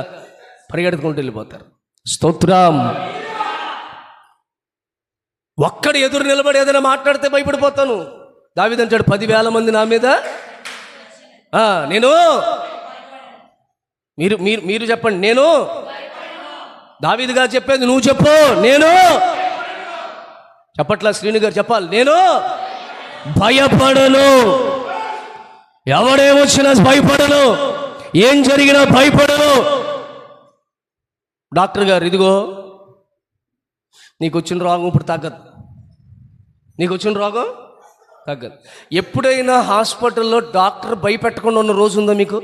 పరిగెడుకుంటూ వెళ్ళిపోతారు. స్తోత్రం. ఒక్కడు ఎదురు నిలబడి ఏదైనా మాట్లాడితే భయపడిపోతాను. దావీదంటాడు 10,000 మంది నా మీద. నేను మీరు చెప్పండి, నేను. దావీదుగా చెప్పేది నువ్వు చెప్పు. నేను చెప్పట్లా, శ్రీను గారు చెప్పాలి. నేను భయపడను. ఎవడేమొచ్చినా భయపడను. ఏం జరిగినా భయపడను. డాక్టర్ గారు, ఇదిగో నీకు వచ్చిన రోగం ఇప్పుడు తగ్గదు. ఎప్పుడైనా హాస్పిటల్లో డాక్టర్ భయపెట్టకుండా ఉన్న రోజు ఉందా మీకు?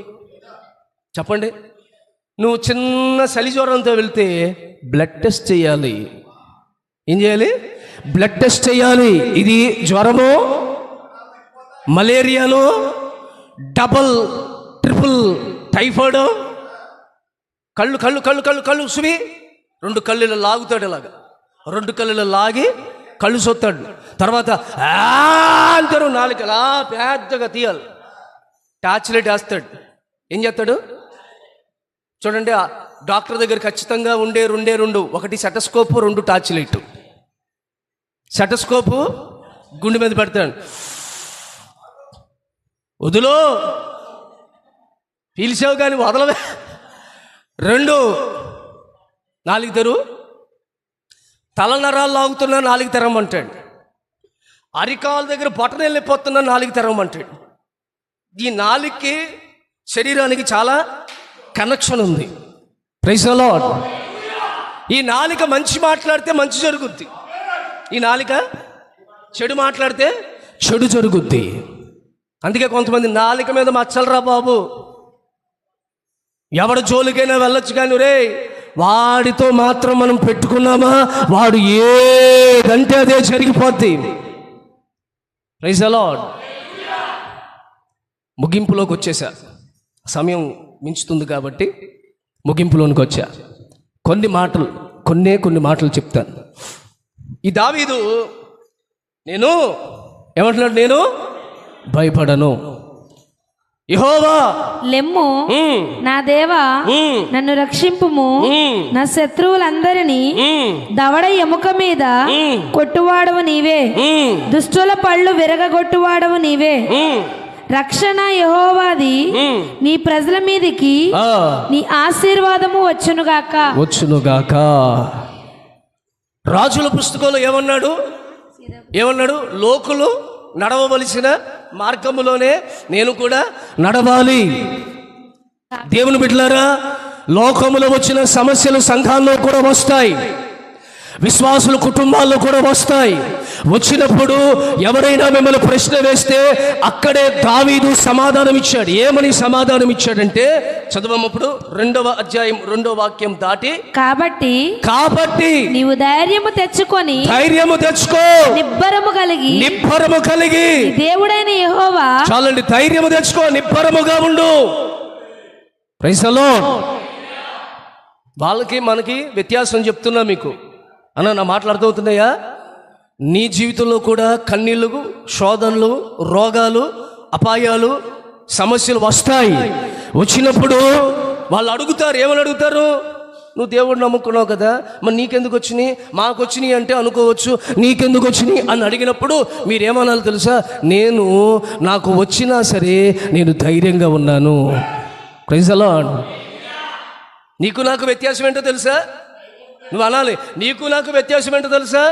చెప్పండి. నువ్వు చిన్న చలి జ్వరంతో వెళ్తే బ్లడ్ టెస్ట్ చేయాలి. ఏం చేయాలి? బ్లడ్ టెస్ట్ చేయాలి. ఇది జ్వరమో, మలేరియాలో, డబుల్ ట్రిపుల్ టైఫాయిడ్. కళ్ళు సువి 2 కళ్ళులో లాగుతాడు. ఇలాగా 2 కళ్ళులో లాగి కళ్ళు సొత్తాడు. తర్వాత అంటారు, నాలుకలా పెద్దగా తీయాలి. టార్చ్ లైట్ వేస్తాడు. ఏం చేస్తాడు చూడండి, డాక్టర్ దగ్గర ఖచ్చితంగా ఉండే 2 ఒకటి సెటస్కోపు, 2 టార్చ్ లైట్. సెటస్కోపు గుండె మీద పెడతాడు. వదులు, పీల్చావు కానీ వదలవే. 2 నాలుగు తెరువు. తలనరాలు లాగుతున్నా 4 తెరవమంటాడు. అరికాల దగ్గర బొటన వెళ్ళిపోతున్నా 4 తెరవమంటాడు. ఈ 4కి శరీరానికి చాలా కనెక్షన్ ఉంది. Praise the lord. ఈ 4 మంచి మాట్లాడితే మంచి జరుగుద్ది. ఈ 4 చెడు మాట్లాడితే చెడు జరుగుద్ది. అందుకే కొంతమంది 4 మీద మచ్చలరా బాబు, ఎవడ జోలికైనా వెళ్ళొచ్చు కానీ రే వాడితో మాత్రం మనం పెట్టుకున్నామా, వాడు ఏదంటే అదే జరిగిపోద్ది. Praise the Lord. ముగింపులోకి వచ్చేసా, సమయం మించుతుంది కాబట్టి ముగింపులోనికి వచ్చా. కొన్ని మాటలు చెప్తాను. ఈ దావీదు ఏమంటున్నాడు? నేను భయపడను. యెహోవా లెమ్ము, నా దేవా, నన్ను రక్షింపుము. నా శత్రువులందరినీ దవడ ఎముక మీద కొట్టువాడవు నీవే. దుష్టుల పళ్ళు విరగగొట్టువాడవు నీవే. రక్షణ యెహోవాది, నీ ప్రజల మీదికి నీ ఆశీర్వాదము వచ్చునుగాక. రాజుల పుస్తకంలో ఏమన్నాడు? లోకులు నడవవలసిన మార్గములోనే నేను కూడా నడవాలి. దేవుని బిడ్డలారా, లోకములో వచ్చిన సమస్యలు సంఘాల్లో కూడా వస్తాయి, విశ్వాసుల కుటుంబాల్లో కూడా వస్తాయి. వచ్చినప్పుడు ఎవరైనా మిమ్మల్ని ప్రశ్న వేస్తే అక్కడే దావీదు సమాధానం ఇచ్చాడు. ఏమని సమాధానం ఇచ్చాడంటే, చదవమప్పుడు 2వ అధ్యాయం 2వ వాక్యం దాటి, కాబట్టి నీవు ధైర్యము తెచ్చుకో, నిబ్బరము కలిగి దేవుడైన యెహోవా. చాలండి, ధైర్యము తెచ్చుకో, నిబ్బరముగా ఉండు. Praise the Lord. వాళ్ళకి మనకి వ్యత్యాసం చెప్తున్నా మీకు అన్న, నా మాటలు అర్థమవుతున్నాయా? నీ జీవితంలో కూడా కన్నీళ్ళు, శోధనలు, రోగాలు, అపాయాలు, సమస్యలు వస్తాయి. వచ్చినప్పుడు వాళ్ళు అడుగుతారు, ఏమని అడుగుతారు? నువ్వు దేవుడు నమ్ముకున్నావు కదా, మరి నీకెందుకు వచ్చినాయి? మాకు వచ్చినాయి అంటే అనుకోవచ్చు, నీకెందుకు వచ్చినాయి అని అడిగినప్పుడు మీరేమనాలి తెలుసా? నాకు వచ్చినా సరే నేను ధైర్యంగా ఉన్నాను. Praise the Lord. నీకు నాకు వ్యత్యాసం ఏంటో తెలుసా? నువ్వు అనాలి, నీకు నాకు వ్యత్యాసం ఏంటో తెలుసా?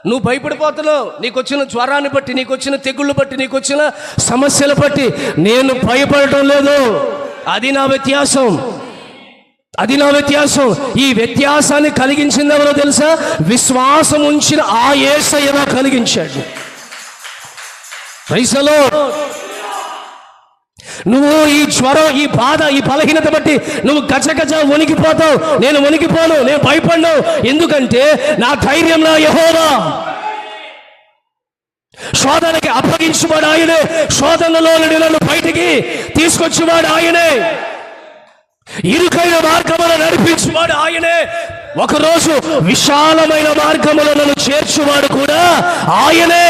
నువ్వు భయపడిపోతున్నావు, నీకు వచ్చిన జ్వరాన్ని బట్టి, నీకు వచ్చిన తెగుళ్ళు బట్టి, నీకు వచ్చిన సమస్యలు బట్టి. నేను భయపడటం లేదు. అది నా వ్యత్యాసం. ఈ వ్యత్యాసాన్ని కలిగించింది ఎవరో తెలుసా? విశ్వాసం ఉంచిన ఆ యేసయ్య కలిగించాడు. Praise the Lord. నువ్వు ఈ జ్వరం, ఈ బాధ, ఈ బలహీనత బట్టి నువ్వు గజగజ వణికిపోతావు. నేను వణికిపోను, నేను భయపడను. ఎందుకంటే నా ధైర్యం నా యెహోవా. శోధనకి అప్పగించువాడు ఆయనే, శోధనలో నన్ను బయటికి తీసుకొచ్చేవాడు ఆయనే, ఇరుకైన మార్గములను నడిపించేవాడు ఆయనే, ఒకరోజు విశాలమైన మార్గములను నన్ను చేర్చువాడు కూడా ఆయనే,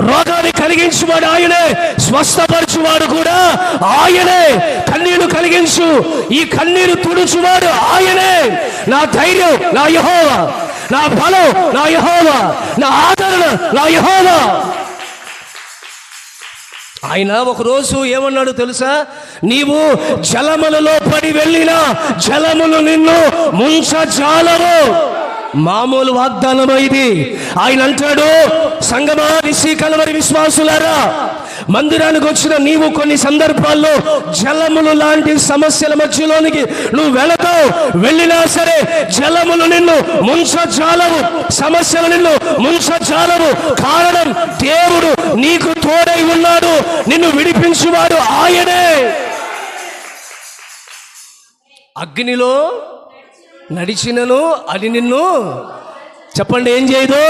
రోగాన్ని కలిగించువాడు ఆయనే, స్వస్థపరచువాడు కూడా ఆయనే, కన్నీరు కలిగించు, ఈ కన్నీరు తుడుచువాడు ఆయనే. నా ధైర్యం నా యెహోవా, నా బలం నా యెహోవా, నా ఆదరణ నా యెహోవా. ఆయన ఒకరోజు ఏమన్నాడు తెలుసా? నీవు జలములలో పడి వెళ్ళినా జలములు నిన్ను ముంచజాలవు. మామూలు వాగ్దానం ఇది. ఆయన అంటాడు, సంగమా, నిస్సి కలవరి విశ్వాసులారా, మందిరానికి వచ్చిన నీవు కొన్ని సందర్భాల్లో జలములు లాంటి సమస్యల మధ్యలోనికి నువ్వు వెళతావు. వెళ్ళినా సరే జలములు నిన్ను ముంచజాలవు, సమస్యలు నిన్ను ముంచజాలవు. కారణం, దేవుడు నీకు తోడై ఉన్నాడు, నిన్ను విడిపించువాడు ఆయనే. అగ్నిలో నడిచినను అది నిన్ను, చెప్పండి, ఏం చేయదు?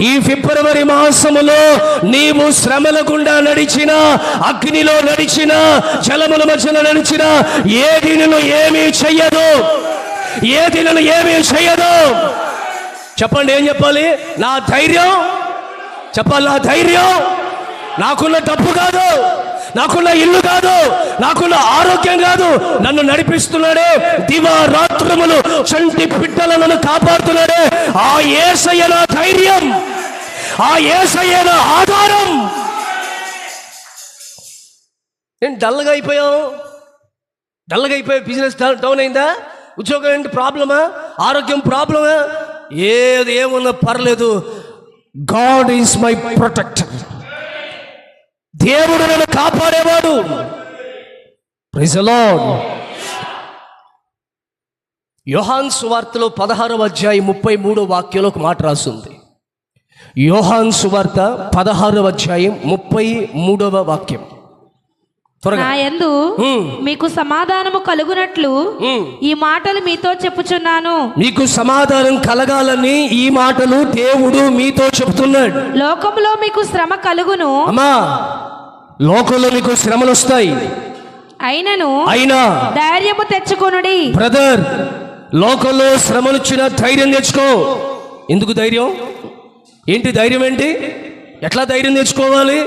ఈ ఫిబ్రవరి మాసములో నీవు శ్రమల గుండా నడిచిన, అగ్నిలో నడిచిన, జలముల మధ్యలో నడిచిన, ఏది నిన్ను ఏమీ చెయ్యదు, ఏది నిన్ను ఏమీ చెయ్యదు. చెప్పండి, ఏం చెప్పాలి? నా ధైర్యం చెప్పాలి. నా ధైర్యం నాకున్న డబ్బు కాదు, నాకున్న ఇల్లు కాదు, నాకున్న ఆరోగ్యం కాదు. నన్ను నడిపిస్తున్నాడే, దివారాత్రములు చంటి బిడ్డలను నన్ను కాపాడుతున్నాడే, ఆ యేసయ్య నా ధైర్యం, ఆ యేసయ్య నా ఆధారం. నేను డల్గా అయిపోయావు, బిజినెస్ డౌన్ అయిందా? ఉద్యోగం ఏంటి ప్రాబ్లమా? ఆరోగ్యం ప్రాబ్లమా? ఏమున్నా పర్లేదు. God is my protector. దేవుడు నన్ను కాపాడేవాడు. Praise the lord. యోహాను సువార్తలో 16వ అధ్యాయం 33వ వాక్యంలో ఒక మాట రాస్తుంది. యోహాను సువార్త 16వ అధ్యాయం 33వ వాక్యం. నా యందు మీకు సమాధానము కలుగునట్లు ఈ మాటలు మీతో చెప్పుచున్నాను. మీకు సమాధానం కలగాలని ఈ మాటలు దేవుడు మీతో చెప్తున్నాడు. లోకంలో మీకు శ్రమ కలుగును. అమ్మా, లోకంలో మీకు శ్రమలు వస్తాయి, అయినా ధైర్యము తెచ్చుకొనుడి. బ్రదర్, లోకంలో శ్రమలు వచ్చిన ధైర్యం తెచ్చుకో. ఎందుకు ధైర్యం? ఏంటి ధైర్యం? ఏంటి? ఎట్లా ధైర్యం తెచ్చుకోవాలి?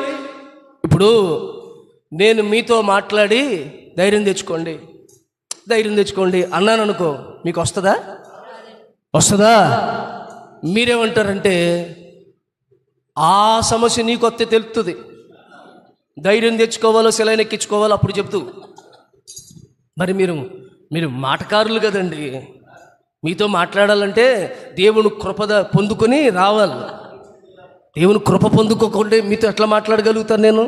ఇప్పుడు నేను మీతో మాట్లాడి ధైర్యం తెచ్చుకోండి అన్నాను అనుకో, మీకు వస్తుందా? మీరేమంటారంటే, ఆ సమస్య నీకు వస్తే తెలుస్తుంది. ధైర్యం తెచ్చుకోవాలో సెలైన్ ఎక్కించుకోవాలో అప్పుడు చెప్తూ. మరి మీరు మాటకారులు కదండి. మీతో మాట్లాడాలంటే దేవుని కృపద పొందుకొని రావాలి. దేవుని కృప పొందుకోకుండా మీతో ఎట్లా మాట్లాడగలుగుతాను నేను?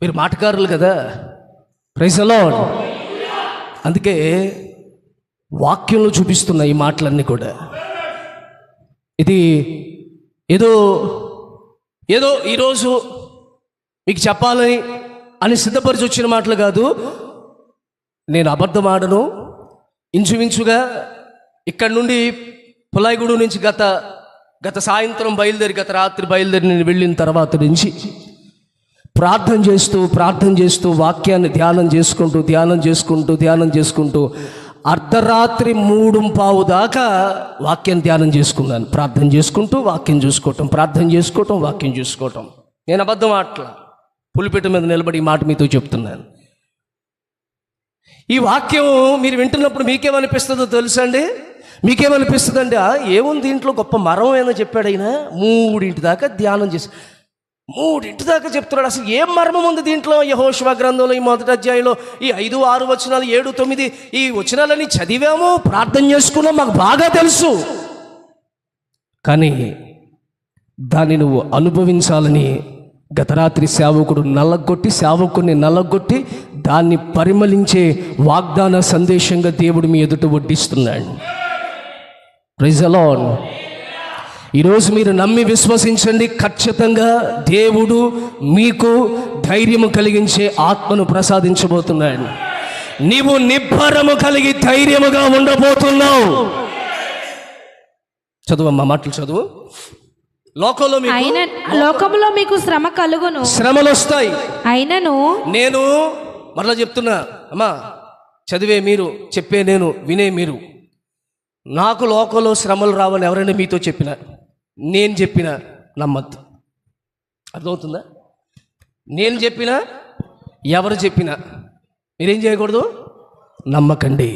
మీరు మాటకారులు కదా. Praise the Lord. అందుకే వాక్యంలో చూపిస్తున్న ఈ మాటలన్నీ కూడా ఇది ఏదో ఏదో ఈరోజు మీకు చెప్పాలని అని సిద్ధపరిచి వచ్చిన మాటలు కాదు. నేను అబద్ధం ఆడను. ఇంచుమించుగా ఇక్కడి నుండి పులాయిగూడు నుంచి గత సాయంత్రం బయలుదేరి గత రాత్రి బయలుదేరి నేను వెళ్ళిన తర్వాత నుంచి ప్రార్థన చేస్తూ వాక్యాన్ని ధ్యానం చేసుకుంటూ అర్ధరాత్రి 3:15 దాకా వాక్యం ధ్యానం చేసుకున్నాను. ప్రార్థన చేసుకుంటూ వాక్యం చూసుకోవటం. నేను అబద్ధం ఆటలా, పులిపేట మీద నిలబడి ఈ మాట మీతో చెప్తున్నాను. ఈ వాక్యం మీరు వింటున్నప్పుడు మీకేమనిపిస్తుందో తెలుసా అండి? మీకేమనిపిస్తుందండి? ఏముంది దీంట్లో గొప్ప మరం ఏమో చెప్పాడు ఆయన. 3 దాకా ధ్యానం చేసి 3 దాకా చెప్తున్నాడు. అసలు ఏం మర్మం ఉంది దీంట్లో? యెహోషువ గ్రంథంలో ఈ 1వ అధ్యాయంలో ఈ 5, 6 వచనాలు, 7, 9 ఈ వచనాలని చదివాము, ప్రార్థన చేసుకున్నాం, మాకు బాగా తెలుసు. కానీ దాన్ని నువ్వు అనుభవించాలని గత రాత్రి సేవకుడిని నల్లగొట్టి దాన్ని పరిమళించే వాగ్దాన సందేశంగా దేవుడు మీ ఎదుట వడ్డిస్తున్నాడు. Praise the lord. ఈరోజు మీరు నమ్మి విశ్వసించండి, ఖచ్చితంగా దేవుడు మీకు ధైర్యము కలిగించే ఆత్మను ప్రసాదించబోతున్నాడు. నీవు నిబ్బరము కలిగి ధైర్యముగా ఉండబోతున్నావు. చదువమ్మా, మాటలు చదువు. లోకములో మీకు శ్రమ కలుగును. శ్రమలు వస్తాయి. అయినను నేను మరలా చెప్తున్నా అమ్మా, చదివే మీరు, చెప్పే నేను, వినే మీరు. నాకు లోకంలో శ్రమలు రావని ఎవరైనా మీతో చెప్పినా, నేను చెప్పినా నమ్మద్దు. అర్థమవుతుందా? నేను చెప్పినా ఎవరు చెప్పినా మీరేం చేయకూడదు, నమ్మకండి.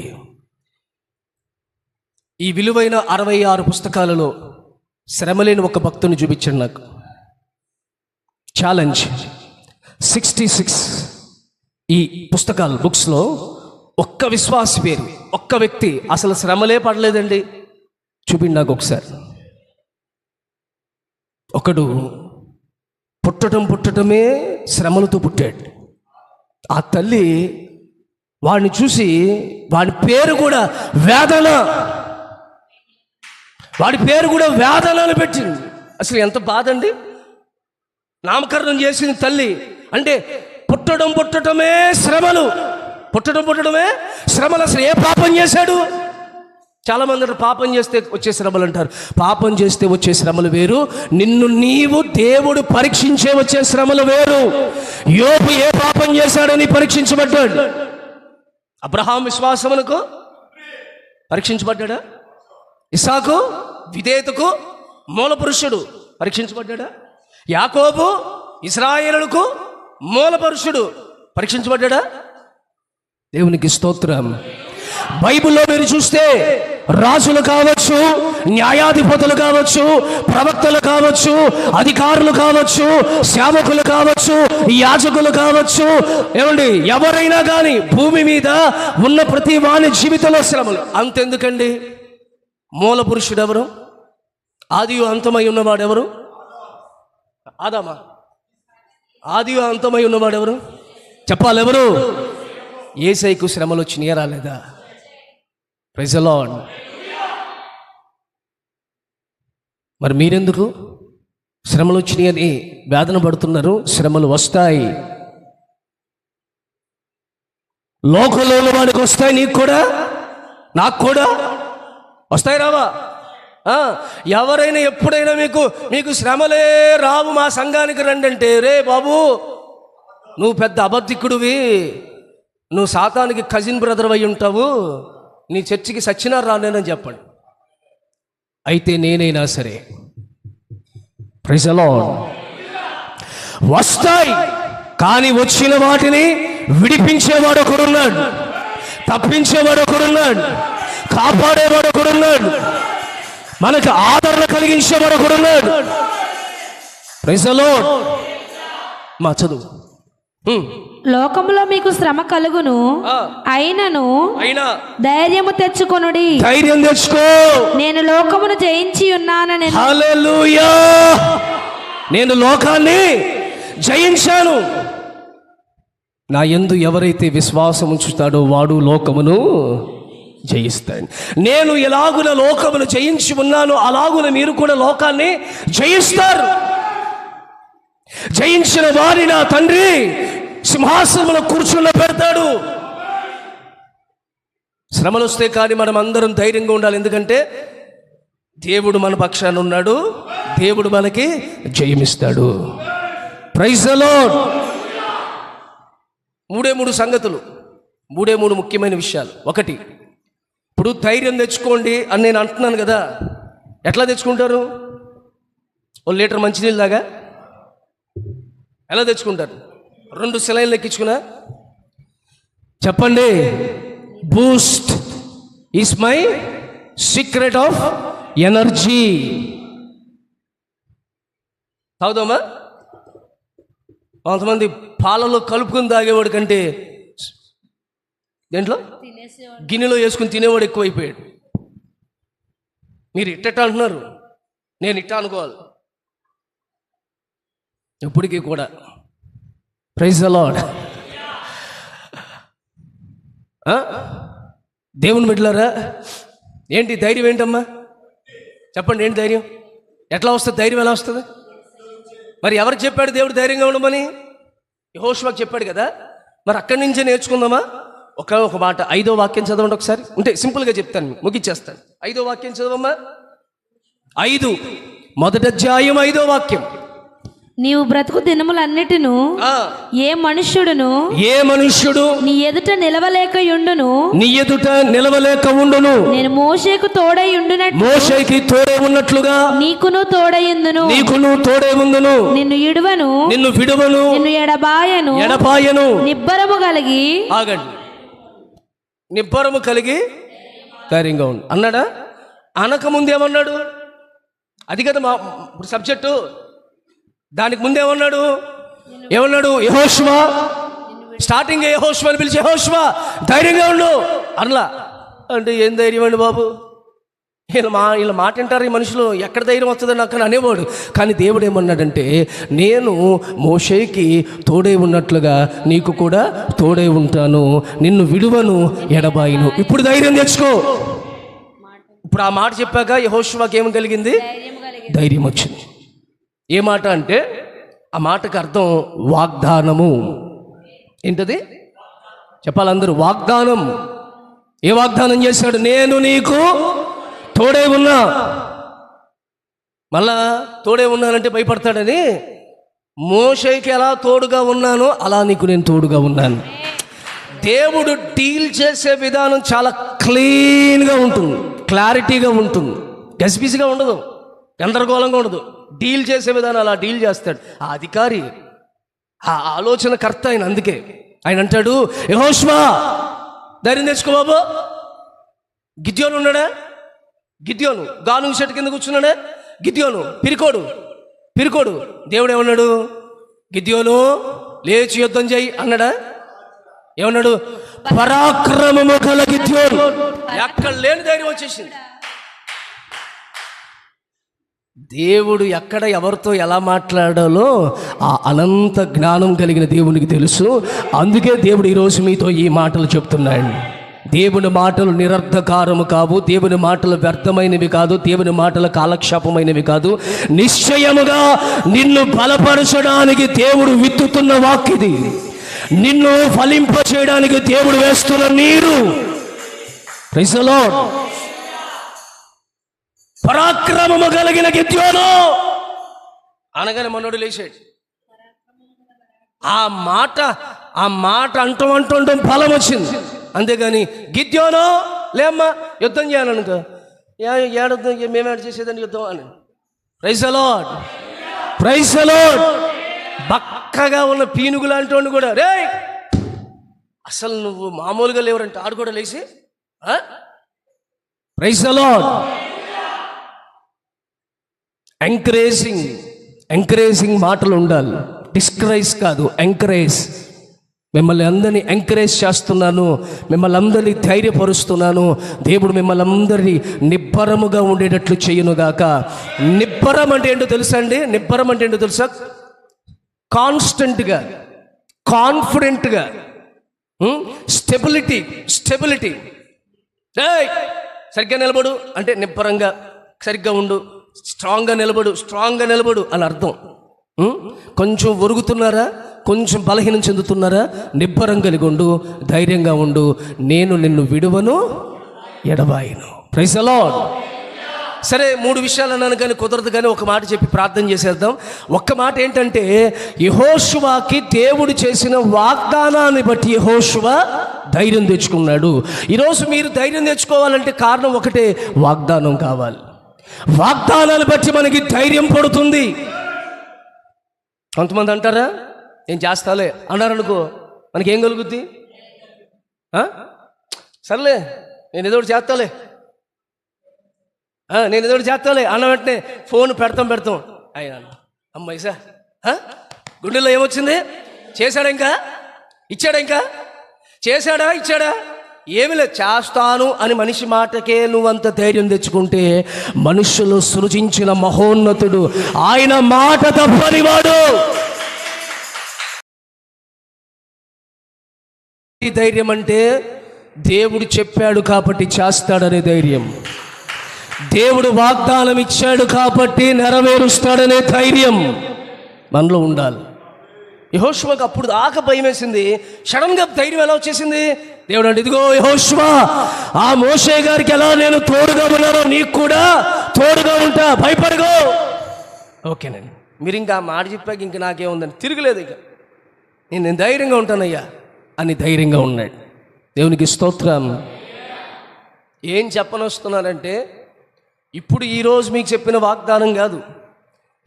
ఈ విలువైన 66 పుస్తకాలలో శ్రమ లేని ఒక భక్తుని చూపించండి నాకు. ఛాలెంజ్ 66 ఈ బుక్స్లో ఒక్క విశ్వాసి పేరు, ఒక్క వ్యక్తి అసలు శ్రమలే పడలేదండి, చూపిండి నాకు ఒకసారి. ఒకడు పుట్టటమే శ్రమలతో పుట్టాడు. ఆ తల్లి వాడిని చూసి వాడి పేరు కూడా వేదన అని పెట్టింది. అసలు ఎంత బాధ అండి. నామకరణం చేసిన తల్లి అంటే పుట్టడమే శ్రమలు. అసలు ఏ పాపం చేశాడు? చాలామంది అంటారు పాపం చేస్తే వచ్చే శ్రమలు అంటారు. పాపం చేస్తే వచ్చే శ్రమలు వేరు, నిన్ను నీవు దేవుడు పరీక్షించే వచ్చే శ్రమలు వేరు. యోబు ఏ పాపం చేశాడని పరీక్షించబడ్డాడు. అబ్రహాం విశ్వాసమునకు పరీక్షించబడ్డా? ఇస్సాకు విధేయతకు మూల పురుషుడు పరీక్షించబడ్డా? యాకోబు ఇశ్రాయేలుకు మూల పురుషుడు పరీక్షించబడ్డా? దేవునికి స్తోత్రం. బైబిల్లో మీరు చూస్తే రాజులు కావచ్చు, న్యాయాధిపతులు కావచ్చు, ప్రవక్తలు కావచ్చు, అధికారులు కావచ్చు, సేవకులు కావచ్చు, యాజకులు కావచ్చు, ఏమండి ఎవరైనా కానీ భూమి మీద ఉన్న ప్రతి వాని జీవితంలో శ్రమలు. అంతెందుకండి, మూల పురుషుడు ఎవరు? ఆదియు అంతమై ఉన్నవాడు ఎవరు? ఆదామా? ఆదియు అంతమై ఉన్నవాడు ఎవరు? చెప్పాలి ఎవరు? యేసయ్యకు శ్రమలు వచ్చినాయా రాలేదా? Praise the Lord. మరి మీరెందుకు శ్రమలు వచ్చినాయని వేదన పడుతున్నారు? శ్రమలు వస్తాయి. లోకంలో ఉన్న వాడికి వస్తాయి, నీకు కూడా నాకు కూడా వస్తాయి. రావా? ఎవరైనా ఎప్పుడైనా మీకు శ్రమలే రావు మా సంఘానికి రండి అంటే, రే బాబు నువ్వు పెద్ద అబద్ధికుడివి, నువ్వు సాతానికి కజిన్ బ్రదర్ అయి ఉంటావు, నీ చర్చికి సచ్చినా రానేనని చెప్పండి. అయితే నేనైనా సరే ప్రైజ్ ది లార్డ్ వస్తాయి. కానీ వచ్చిన వాటిని విడిపించేవాడు ఒకడున్నాడు, తప్పించేవాడు ఒకడున్నాడు, కాపాడేవాడు ఒకడున్నాడు, మనకు ఆదరణ కలిగించేవాడు ఒకడున్నాడు. Praise the Lord. మా చదువు. లోకములో మీకు శ్రమ కలుగును, అయినా ధైర్యము తెచ్చుకొనుడి. ధైర్యం తెచ్చుకో, నేను లోకమును జయించి ఉన్నానని. హల్లెలూయా. నేను లోకాన్ని జయించాను. నా యందు ఎవరైతే విశ్వాసం ఉంచుతాడో వాడు లోకమును జయిస్తాడు. నేను ఎలాగున లోకమును జయించి ఉన్నానో అలాగున మీరు కూడా లోకాన్ని జయిస్తారు. జయించిన వారి నా తండ్రి సింహాసనంలో కూర్చున్న పెడతాడు. శ్రమలు వస్తే కానీ మనం అందరం ధైర్యంగా ఉండాలి. ఎందుకంటే దేవుడు మన పక్షాన ఉన్నాడు, దేవుడు మనకి జయమిస్తాడు. Praise the lord. మూడు సంగతులు, మూడు ముఖ్యమైన విషయాలు. ఒకటి, ఇప్పుడు ధైర్యం తెచ్చుకోండి అని నేను అంటున్నాను కదా, ఎట్లా తెచ్చుకుంటారు? 1 లీటర్ మంచినీళ్ళు దాకా ఎలా తెచ్చుకుంటారు? 2 సెలైన్లు ఎక్కించుకున్నా? చెప్పండి. Boost is my secret of energy. తాగుదామా? కొంతమంది పాలలో కలుపుకొని తాగేవాడు కంటే దేంట్లో గిన్నెలో వేసుకుని తినేవాడు ఎక్కువైపోయాడు. మీరు ఇట్టట అంటున్నారు, నేను ఇట్ట అనుకోవాలి ఇప్పటికీ కూడా. Praise the Lord. దేవుని బిడ్డలారా, ఏంటి ధైర్యం? ఏంటమ్మా చెప్పండి, ఏంటి ధైర్యం? ఎట్లా వస్తుంది ధైర్యం? ఎలా వస్తుంది? మరి ఎవరికి చెప్పాడు దేవుడు ధైర్యంగా ఉండమని? యెహోషువకు చెప్పాడు కదా. మరి అక్కడి నుంచే నేర్చుకుందామా? ఒక మాట, 5వ వాక్యం చదవండి ఒకసారి. ఉంటే సింపుల్గా చెప్తాను, ముగిచ్చేస్తాను. 5వ వాక్యం చదవమ్మా. 5 మొదటి అధ్యాయం 5వ వాక్యం. నీవు బ్రతుకు దినములన్నిటిను ఏ మనుష్యుడు నీ ఎదుట నిలవలేక ఉండును నేను మోషేకు తోడై ఉండునట్లు, మోషేకి తోడై ఉన్నట్లుగా నీకును తోడై ఉందును. నిన్ను విడువను, నిన్ను ఎడబాయను. నిబ్బరము కలిగి ఆగండి. నిబ్బరము కలిగి ధైర్యంగా ఉండు అన్నాడా? అనక ముందేమన్నాడు? అది కదా ఇప్పుడు సబ్జెక్టు. దానికి ముందేమన్నాడు? యెహోషువ. స్టార్టింగ్ యెహోషువ అని పిలిచి, యెహోషువ ధైర్యంగా ఉండు అనలా. అంటే ఏం ధైర్యం అండి బాబు, వీళ్ళ మాట వింటారు ఈ మనుషులు, ఎక్కడ ధైర్యం వస్తుందని నాకు అనేవాడు. కానీ దేవుడు ఏమన్నాడంటే, నేను మోషేకి తోడై ఉన్నట్లుగా నీకు కూడా తోడై ఉంటాను, నిన్ను విడువను, ఎడబాయిను. ఇప్పుడు ధైర్యం తెచ్చుకో. ఇప్పుడు ఆ మాట చెప్పాక యెహోషువకి ఏం కలిగింది? ధైర్యం వచ్చింది. ఏ మాట అంటే, ఆ మాటకు అర్థం వాగ్దానము. ఏంటది చెప్పాలందరూ? వాగ్దానం. ఏ వాగ్దానం చేశాడు? నేను నీకు తోడే ఉన్నా. మళ్ళా తోడే ఉన్నానంటే భయపడతాడని, మోషేకి ఎలా తోడుగా ఉన్నానో అలా నీకు నేను తోడుగా ఉన్నాను. దేవుడు డీల్ చేసే విధానం చాలా క్లీన్గా ఉంటుంది, క్లారిటీగా ఉంటుంది, గజిబిజిగా ఉండదు, గందరగోళంగా ఉండదు. డీల్ చేసే విధానం అలా డీల్ చేస్తాడు. ఆ అధికారి, ఆ ఆలోచనకర్త ఆయన. అందుకే ఆయన అంటాడు, యెహోషువ ధైర్యం తెచ్చుకో బాబు. గిద్యోను ఉన్నాడా? గిద్యోను గాను చెట్టు కింద కూర్చున్నాడా? గిద్యోను పిరికోడు. దేవుడు ఏమన్నాడు? గిద్యోను లేచి యుద్ధం చేయి అన్నాడా? ఏమన్నాడు? పరాక్రమము గల గిద్యోను. ఎక్కడ లేని ధైర్యం వచ్చేసింది. దేవుడు ఎక్కడ ఎవరితో ఎలా మాట్లాడాలో ఆ అనంత జ్ఞానం కలిగిన దేవునికి తెలుసు. అందుకే దేవుడు ఈరోజు మీతో ఈ మాటలు చెప్తున్నాడు. దేవుని మాటలు నిరర్థకారము కావు, దేవుని మాటలు వ్యర్థమైనవి కాదు, దేవుని మాటలు కాలక్షేపమైనవి కాదు. నిశ్చయముగా నిన్ను బలపరచడానికి దేవుడు విత్తుతున్న వాక్కిది. నిన్ను ఫలింప చేయడానికి దేవుడు వేస్తున్న నీరు. Praise the lord. పరాక్రమము కలిగిన గిద్యోను అనగానే మనోడు లేచాడు. ఆ మాట అంటూ ఫలం వచ్చింది. అంతేగాని గిద్యోను లేమ్మా యుద్ధం చేయాలనుక ఏడొద్దు, మేమేడ చేసేదని యుద్ధం అని. Praise the Lord. Praise the Lord. బక్కగా ఉన్న పీనుగు లాంటి కూడా, రే అసలు నువ్వు మామూలుగా లేవరంటే ఆడు కూడా లేచి. Praise the lord. ఎంకరేజింగ్ మాటలు ఉండాలి, డిస్కరేజ్ కాదు, ఎంకరేజ్. మిమ్మల్ని అందరినీ ఎంకరేజ్ చేస్తున్నాను, మిమ్మల్ని అందరినీ ధైర్యపరుస్తున్నాను. దేవుడు మిమ్మల్ని అందరినీ నిబ్బరముగా ఉండేటట్లు చేయనుగాక. నిబ్బరం అంటే ఏంటో తెలుసా అండి? నిబ్బరం అంటే ఏంటో తెలుసా? కాన్స్టెంట్గా కాన్ఫిడెంట్గా, స్టెబిలిటీ. సరిగ్గా నిలబడు అంటే నిబ్బరంగా సరిగ్గా ఉండు, స్ట్రాంగ్గా నిలబడు అని అర్థం. కొంచెం ఒరుగుతున్నారా, కొంచెం బలహీనం చెందుతున్నారా, నిబ్బరం కలిగి ఉండు, ధైర్యంగా ఉండు. నేను నిన్ను విడువను, ఎడబాయను. Praise the lord. సరే, 3 విషయాలు అన్నాను కానీ కుదరదు, కానీ ఒక మాట చెప్పి ప్రార్థన చేసేద్దాం. ఒక్క మాట ఏంటంటే, యెహోషువకి దేవుడు చేసిన వాగ్దానాన్ని బట్టి యెహోషువ ధైర్యం తెచ్చుకున్నాడు. ఈరోజు మీరు ధైర్యం తెచ్చుకోవాలంటే కారణం ఒకటే, వాగ్దానం కావాలి. వాగ్దానాన్ని బట్టి మనకి ధైర్యం పడుతుంది. కొంతమంది అంటారా, నేను చేస్తాలే అన్నారనుకో, మనకేం కలుగుద్ది? సర్లే నేను ఏదో చేస్తాలే అన్న వెంటనే ఫోన్ పెడతాం ఆయన అమ్మాయి సార్ గుండెల్లో ఏమొచ్చింది? ఇచ్చాడా ఏమి లేదు, చేస్తాను అని మనిషి మాటకే నువ్వంత ధైర్యం తెచ్చుకుంటే, మనుషులు సృజించిన మహోన్నతుడు ఆయన మాట తప్పనివాడు. ఈ ధైర్యం అంటే దేవుడు చెప్పాడు కాబట్టి చేస్తాడనే ధైర్యం, దేవుడు వాగ్దానం ఇచ్చాడు కాబట్టి నెరవేరుస్తాడనే ధైర్యం మనలో ఉండాలి. యెహోషువకు అప్పుడు దాకా భయం వేసింది, సడన్గా ధైర్యం ఎలా వచ్చేసింది? దేవుడు అంటే, ఇదిగో యెహోషువ, ఆ మోషే గారికి ఎలా నేను తోడుగా ఉన్నానో నీకు కూడా తోడుగా ఉంటా, భయపడగో. ఓకేనండి, మీరు ఇంకా మాట చెప్పాక ఇంక నాకేముందని తిరగలేదు, ఇక నేను ధైర్యంగా ఉంటానయ్యా అని ధైర్యంగా ఉన్నాడు. దేవునికి స్తోత్రం. ఏం చెప్పనొస్తున్నానంటే, ఇప్పుడు ఈరోజు మీకు చెప్పిన వాగ్దానం కాదు,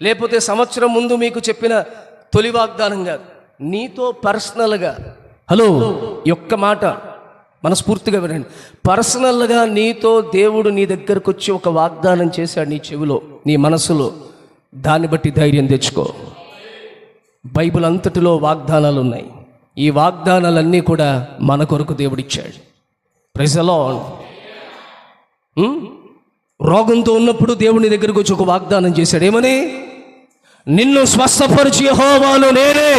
లేకపోతే సంవత్సరం ముందు మీకు చెప్పిన తొలి వాగ్దానం కాదు, నీతో పర్సనల్గా, హలో ఒక్క మాట మనస్ఫూర్తిగా వినండి, పర్సనల్గా నీతో దేవుడు నీ దగ్గరకు వచ్చి ఒక వాగ్దానం చేశాడు, నీ చెవిలో, నీ మనసులో. దాన్ని బట్టి ధైర్యం తెచ్చుకో. బైబిల్ అంతటిలో వాగ్దానాలు ఉన్నాయి. ఈ వాగ్దానాలన్నీ కూడా మన కొరకు దేవుడిచ్చాడు. Praise the Lord. రోగంతో ఉన్నప్పుడు దేవుని దగ్గరకు వచ్చి ఒక వాగ్దానం చేశాడు. ఏమని? నిన్ను స్వస్థపరిచి యెహోవాను నేనే.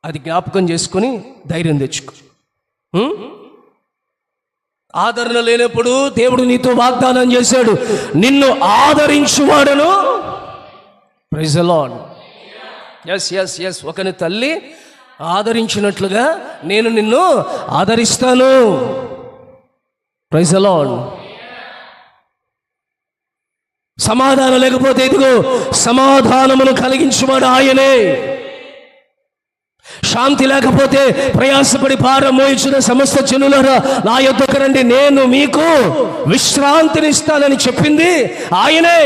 అది జ్ఞాపకం చేసుకుని ధైర్యం తెచ్చుకో. ఆదరణ లేనప్పుడు దేవుడు నీతో వాగ్దానం చేశాడు, నిన్ను ఆదరించువాడను. Praise the Lord. ఎస్ ఒకని తల్లి ఆదరించినట్లుగా నేను నిన్ను ఆదరిస్తాను. Praise the lord. సమాధానం లేకపోతే ఇదిగో సమాధానమును కలిగించువాడు ఆయనే. శాంతి లేకపోతే ప్రయాసపడి భారం మోయించిన సమస్త జనులారా నా యొద్దకు రండి, నేను మీకు విశ్రాంతిని ఇస్తానని చెప్పింది ఆయనే.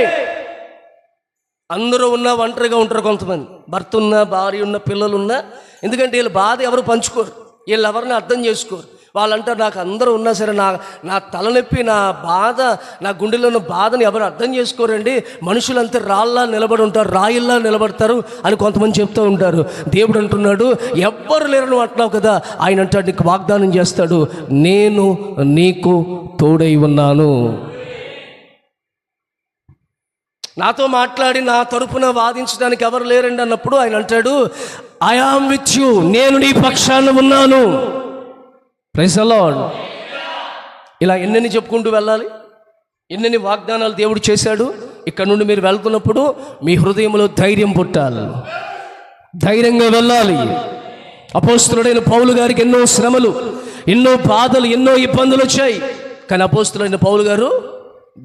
అందరూ ఉన్నా ఒంటరిగా ఉంటారు, కొంతమంది భర్త ఉన్నా, భార్య ఉన్న, పిల్లలున్నా. ఎందుకంటే వీళ్ళ బాధ ఎవరు పంచుకోరు, వీళ్ళు ఎవరిని అర్థం చేసుకోరు. వాళ్ళంటారు, నాకు అందరూ ఉన్నా సరే నా తలనొప్పి, నా బాధ, నా గుండెలో ఉన్న బాధను ఎవరు అర్థం చేసుకోరండి, మనుషులంతా రాళ్ళలా నిలబడి ఉంటారు, రాయిల్లా నిలబడతారు అని కొంతమంది చెప్తూ ఉంటారు. దేవుడు అంటున్నాడు, ఎవ్వరు లేరని అంటున్నావు కదా, ఆయన అంటాడు, నీకు వాగ్దానం చేస్తాడు, నేను నీకు తోడై ఉన్నాను. నాతో మాట్లాడి నా తరపున వాదించడానికి ఎవరు లేరండి అన్నప్పుడు ఆయన అంటాడు, ఐ యామ్ విత్ యు, నేను నీ పక్షాన ఉన్నాను. Praise the Lord. ఇలా ఎన్నెన్ని చెప్పుకుంటూ వెళ్ళాలి, ఎన్నెన్ని వాగ్దానాలు దేవుడు చేశాడు. ఇక్కడ నుండి మీరు వెళ్తున్నప్పుడు మీ హృదయంలో ధైర్యం పుట్టాలి, ధైర్యంగా వెళ్ళాలి. అపోస్తలుడైన పౌలు గారికి ఎన్నో శ్రమలు, ఎన్నో బాధలు, ఎన్నో ఇబ్బందులు వచ్చాయి, కానీ అపోస్తలుడైన పౌలు గారు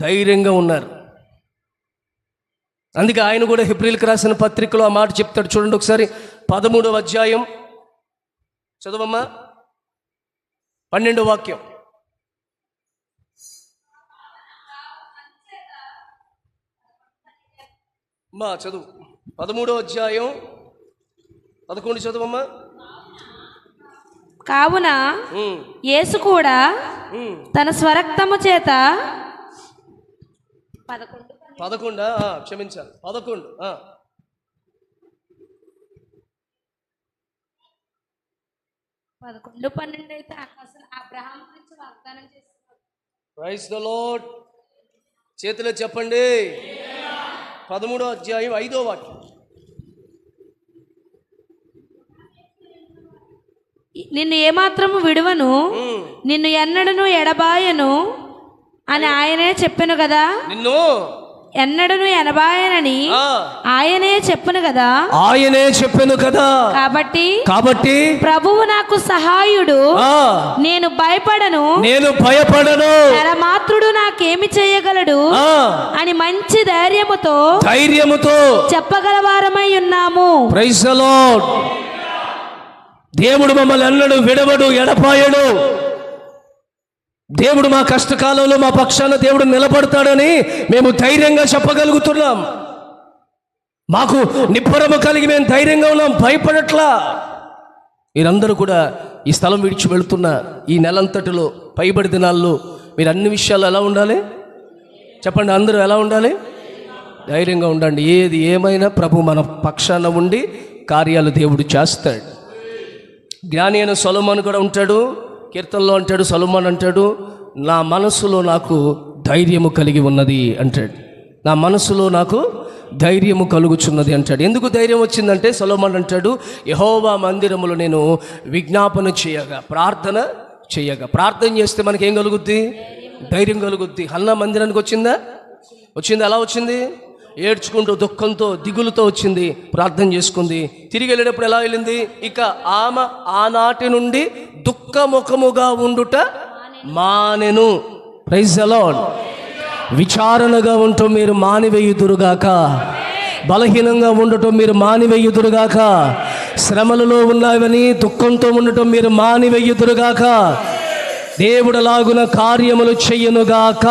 ధైర్యంగా ఉన్నారు. అందుకే ఆయన కూడా హెబ్రీయులకు రాసిన పత్రికలో ఆ మాట చెప్తాడు. చూడండి ఒకసారి, 13వ అధ్యాయం చదవమ్మా, 12వ వాక్యం. మా చదువు 13వ అధ్యాయం 11 చదువమ్మా. కావున యేసు కూడా తన స్వరక్తము చేత 11 క్షమించాలి 11 11-12 అయితే అసలు అబ్రహాము గురించి వాగ్దానం చేస్తున్నారు. Praise the Lord. చేతిలో చెప్పండి. 13వ అధ్యాయం 5వ వాక్యం. నిన్ను ఏమాత్రము విడువను, నిన్ను ఎన్నడను ఎడబాయను అని ఆయనే చెప్పెను కదా. నిన్ను ఎన్నడను ఎనబాయనని ఆయనే చెప్పను కదా. ఆయనే చెప్పెను కదా. కాబట్టి ప్రభువు నాకు సహాయుడు, నేను భయపడను, నరమాత్రుడు నాకేమి చేయగలడు అని మంచి ధైర్యముతో చెప్పగలవారమై ఉన్నాము. Praise the Lord. దేవుడు మమ్మల్ని ఎన్నడూ విడవడు, ఎడపాయడు. దేవుడు మా కష్టకాలంలో మా పక్షాన దేవుడు నిలబడతాడని మేము ధైర్యంగా చెప్పగలుగుతున్నాం. మాకు నిబ్బరము కలిగి మేము ధైర్యంగా ఉన్నాం, భయపడట్లా. మీరందరూ కూడా ఈ స్థలం విడిచి వెళుతున్న ఈ నెలంతటిలో పైబడి దినాల్లో మీరు అన్ని విషయాలు ఎలా ఉండాలి చెప్పండి? అందరూ ఎలా ఉండాలి? ధైర్యంగా ఉండండి. ఏది ఏమైనా ప్రభు మన పక్షాన ఉండి కార్యాలు దేవుడు చేస్తాడు. జ్ఞాని అయిన సొలొమోను కూడా ఉంటాడు, కీర్తనలో అంటాడు, సొలొమోను అంటాడు, నా మనసులో నాకు ధైర్యము కలిగి ఉన్నది అంటాడు. నా మనసులో నాకు ధైర్యము కలుగుచున్నది అంటాడు. ఎందుకు ధైర్యం వచ్చిందంటే సొలొమోను అంటాడు, యెహోవా మందిరములో నేను విజ్ఞాపన చేయగా, ప్రార్థన చేస్తే మనకేం కలుగుద్ది? ధైర్యం కలుగుద్ది. హన్నా మందిరానికి వచ్చిందా? ఎలా వచ్చింది? ఏడ్చుకుంటూ, దుఃఖంతో, దిగులుతో వచ్చింది, ప్రార్థన చేసుకుంది. తిరిగి వెళ్ళేటప్పుడు ఎలా వెళ్ళింది? ఇక ఆమె ఆనాటి నుండి దుఃఖముఖముగా ఉండుట మానెను. Praise the Lord. విచారణగా ఉండటం మీరు మానివేయుదురుగాక, బలహీనంగా ఉండటం మీరు మానివేయుదురుగాక, శ్రమలలో ఉన్నావని దుఃఖంతో ఉండటం మీరు మానివేయుదురుగాక, దేవుడు అలాగున కార్యములు చెయ్యనుగాక.